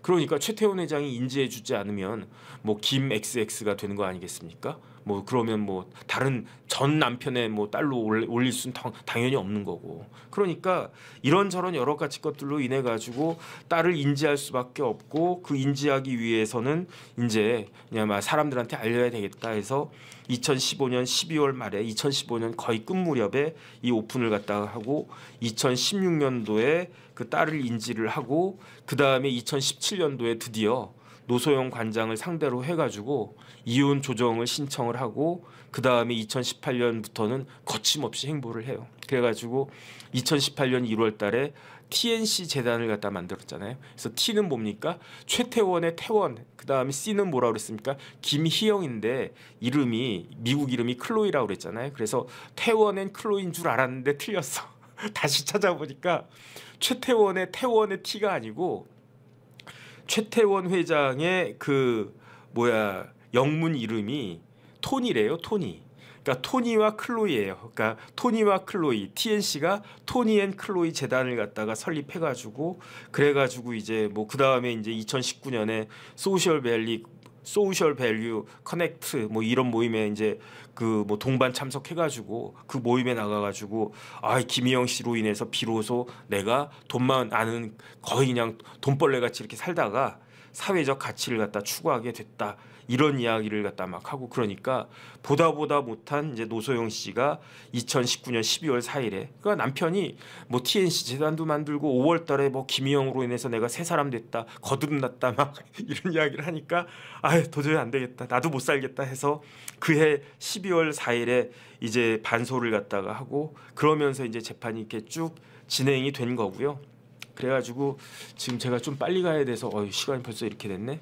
그러니까 최태원 회장이 인지해 주지 않으면 뭐 김 XX가 되는 거 아니겠습니까? 뭐 그러면 뭐 다른 전 남편의 뭐 딸로 올릴 수는 당연히 없는 거고. 그러니까 이런저런 여러 가지 것들로 인해 가지고 딸을 인지할 수밖에 없고 그 인지하기 위해서는 이제 그냥 막 사람들한테 알려야 되겠다 해서 2015년 12월 말에 2015년 거의 끝 무렵에 이 오픈을 갖다가 하고 2016년도에 그 딸을 인지를 하고 그 다음에 2017년도에 드디어 노소영 관장을 상대로 해가지고 이혼 조정을 신청을 하고 그 다음에 2018년부터는 거침없이 행보를 해요. 그래가지고 2018년 1월달에 TNC 재단을 갖다 만들었잖아요. 그래서 T는 뭡니까? 최태원의 태원. 그 다음에 C는 뭐라고 그랬습니까? 김희영인데 이름이 미국 이름이 클로이라고 그랬잖아요. 그래서 태원엔 클로이인 줄 알았는데 틀렸어. 다시 찾아보니까 최태원의 태원의 T가 아니고 최태원 회장의 그 영문 이름이 토니래요. 토니. 그러니까 토니와 클로이예요. 그러니까 토니와 클로이, TNC가 토니 앤 클로이 재단을 갖다가 설립해가지고 그래가지고 이제 뭐 그 다음에 이제 2019년에 소셜 밸류 커넥트 뭐 이런 모임에 이제 그 뭐 동반 참석해가지고 그 모임에 나가가지고 아 김희영 씨로 인해서 비로소 내가 돈만 아는 거의 그냥 돈벌레 같이 이렇게 살다가 사회적 가치를 갖다 추구하게 됐다. 이런 이야기를 갖다 막 하고 그러니까 보다 못한 이제 노소영 씨가 2019년 12월 4일에 그러니까 남편이 뭐 TNC 재단도 만들고 5월달에 뭐 김희영으로 인해서 내가 새 사람 됐다 거듭났다 막 이런 이야기를 하니까 아 도저히 안 되겠다 나도 못 살겠다 해서 그해 12월 4일에 이제 반소를 갖다가 하고 그러면서 이제 재판이 이렇게 쭉 진행이 된 거고요. 그래가지고 지금 제가 좀 빨리 가야 돼서 시간이 벌써 이렇게 됐네.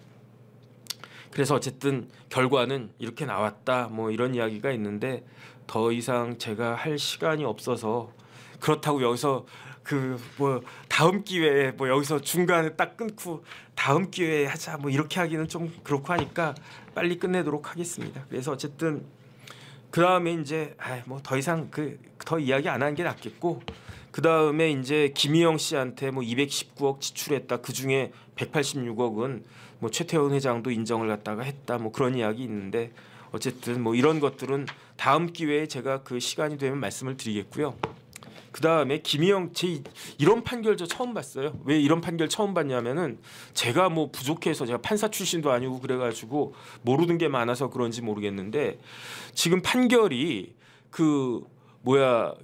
그래서 어쨌든 결과는 이렇게 나왔다 뭐 이런 이야기가 있는데 더 이상 제가 할 시간이 없어서 그렇다고 여기서 그 뭐 다음 기회에 뭐 여기서 중간에 딱 끊고 다음 기회에 하자 뭐 이렇게 하기는 좀 그렇고 하니까 빨리 끝내도록 하겠습니다. 그래서 어쨌든 그 다음에 이제 뭐 더 이상 더 이야기 안 하는 게 낫겠고 그 다음에 이제 김희영 씨한테 뭐 219억 지출했다. 그 중에 186억은 뭐 최태원 회장도 인정을 갖다가 했다. 뭐 그런 이야기 있는데 어쨌든 뭐 이런 것들은 다음 기회에 제가 그 시간이 되면 말씀을 드리겠고요. 그 다음에 김희영 이런 판결 저 처음 봤어요. 왜 이런 판결 처음 봤냐면은 제가 뭐 부족해서 제가 판사 출신도 아니고 그래가지고 모르는 게 많아서 그런지 모르겠는데 지금 판결이 그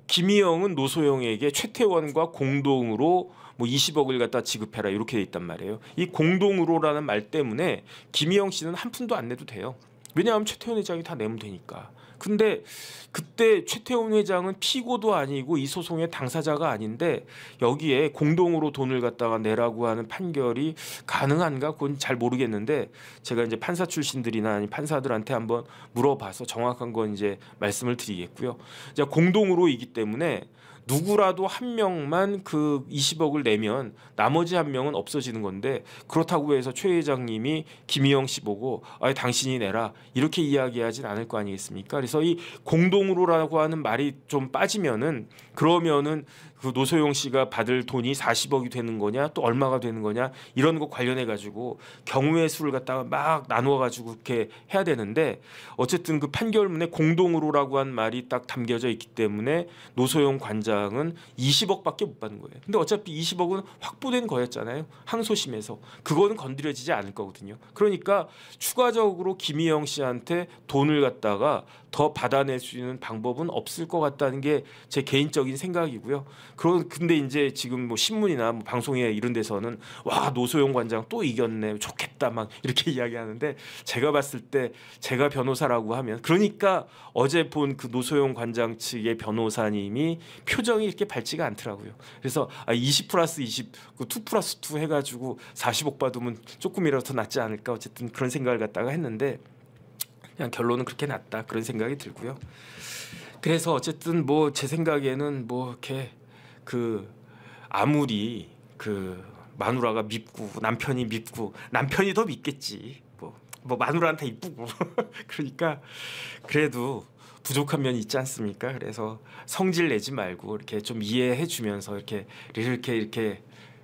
김희영은 노소영에게 최태원과 공동으로 뭐 20억을 갖다 지급해라 이렇게 돼 있단 말이에요. 이 공동으로라는 말 때문에 김희영 씨는 한 푼도 안 내도 돼요. 왜냐하면 최태원 회장이 다 내면 되니까. 근데 그때 최태원 회장은 피고도 아니고 이 소송의 당사자가 아닌데 여기에 공동으로 돈을 갖다가 내라고 하는 판결이 가능한가? 그건 잘 모르겠는데 제가 이제 판사 출신들이나 아니 판사들한테 한번 물어봐서 정확한 건 이제 말씀을 드리겠고요. 이제 공동으로이기 때문에 누구라도 한 명만 그 20억을 내면 나머지 한 명은 없어지는 건데 그렇다고 해서 최 회장님이 김희영 씨 보고 당신이 내라 이렇게 이야기하진 않을 거 아니겠습니까? 그래서 이 공동으로라고 하는 말이 좀 빠지면은 그러면은 그 노소영 씨가 받을 돈이 40억이 되는 거냐 또 얼마가 되는 거냐 이런 거 관련해 가지고 경우의 수를 갖다가 막 나누어 가지고 이렇게 해야 되는데 어쨌든 그 판결문에 공동으로라고 한 말이 딱 담겨져 있기 때문에 노소영 관장은 20억밖에 못 받는 거예요. 근데 어차피 20억은 확보된 거였잖아요. 항소심에서 그거는 건드려지지 않을 거거든요. 그러니까 추가적으로 김희영 씨한테 돈을 갖다가 더 받아낼 수 있는 방법은 없을 것 같다는 게 제 개인적인 생각이고요. 근데 이제 지금 뭐 신문이나 뭐 방송에 이런 데서는 와 노소영 관장 또 이겼네 좋겠다 막 이렇게 이야기하는데 제가 봤을 때 제가 변호사라고 하면 그러니까 어제 본 그 노소영 관장 측의 변호사님이 표정이 이렇게 밝지가 않더라고요. 그래서 20 플러스 20, 2 플러스 2 해가지고 40억 받으면 조금이라도 더 낫지 않을까 어쨌든 그런 생각을 갖다가 했는데 그냥 결론은 그렇게 났다 그런 생각이 들고요. 그래서 어쨌든 뭐 제 생각에는 뭐 이렇게 그 아무리 그 마누라가 밉고 남편이 밉고 남편이 더 밉겠지 뭐 마누라한테 이쁘고 그러니까 그래도 부족한 면이 있지 않습니까? 그래서 성질 내지 말고 이렇게 좀 이해해 주면서 이렇게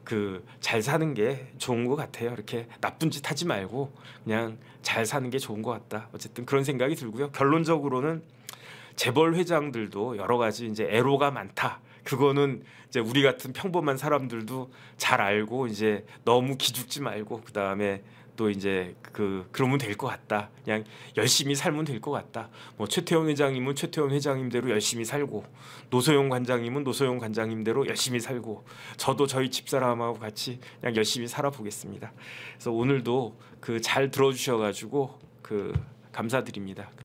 그 잘 사는 게 좋은 것 같아요. 이렇게 나쁜 짓 하지 말고 그냥 잘 사는 게 좋은 것 같다. 어쨌든 그런 생각이 들고요. 결론적으로는 재벌 회장들도 여러 가지 이제 애로가 많다. 그거는 이제 우리 같은 평범한 사람들도 잘 알고 이제 너무 기죽지 말고 그다음에 또 이제 그러면 될 것 같다. 그냥 열심히 살면 될 것 같다. 뭐 최태원 회장님은 최태원 회장님대로 열심히 살고 노소영 관장님은 노소영 관장님대로 열심히 살고 저도 저희 집사람하고 같이 그냥 열심히 살아보겠습니다. 그래서 오늘도 그 잘 들어주셔가지고 감사드립니다.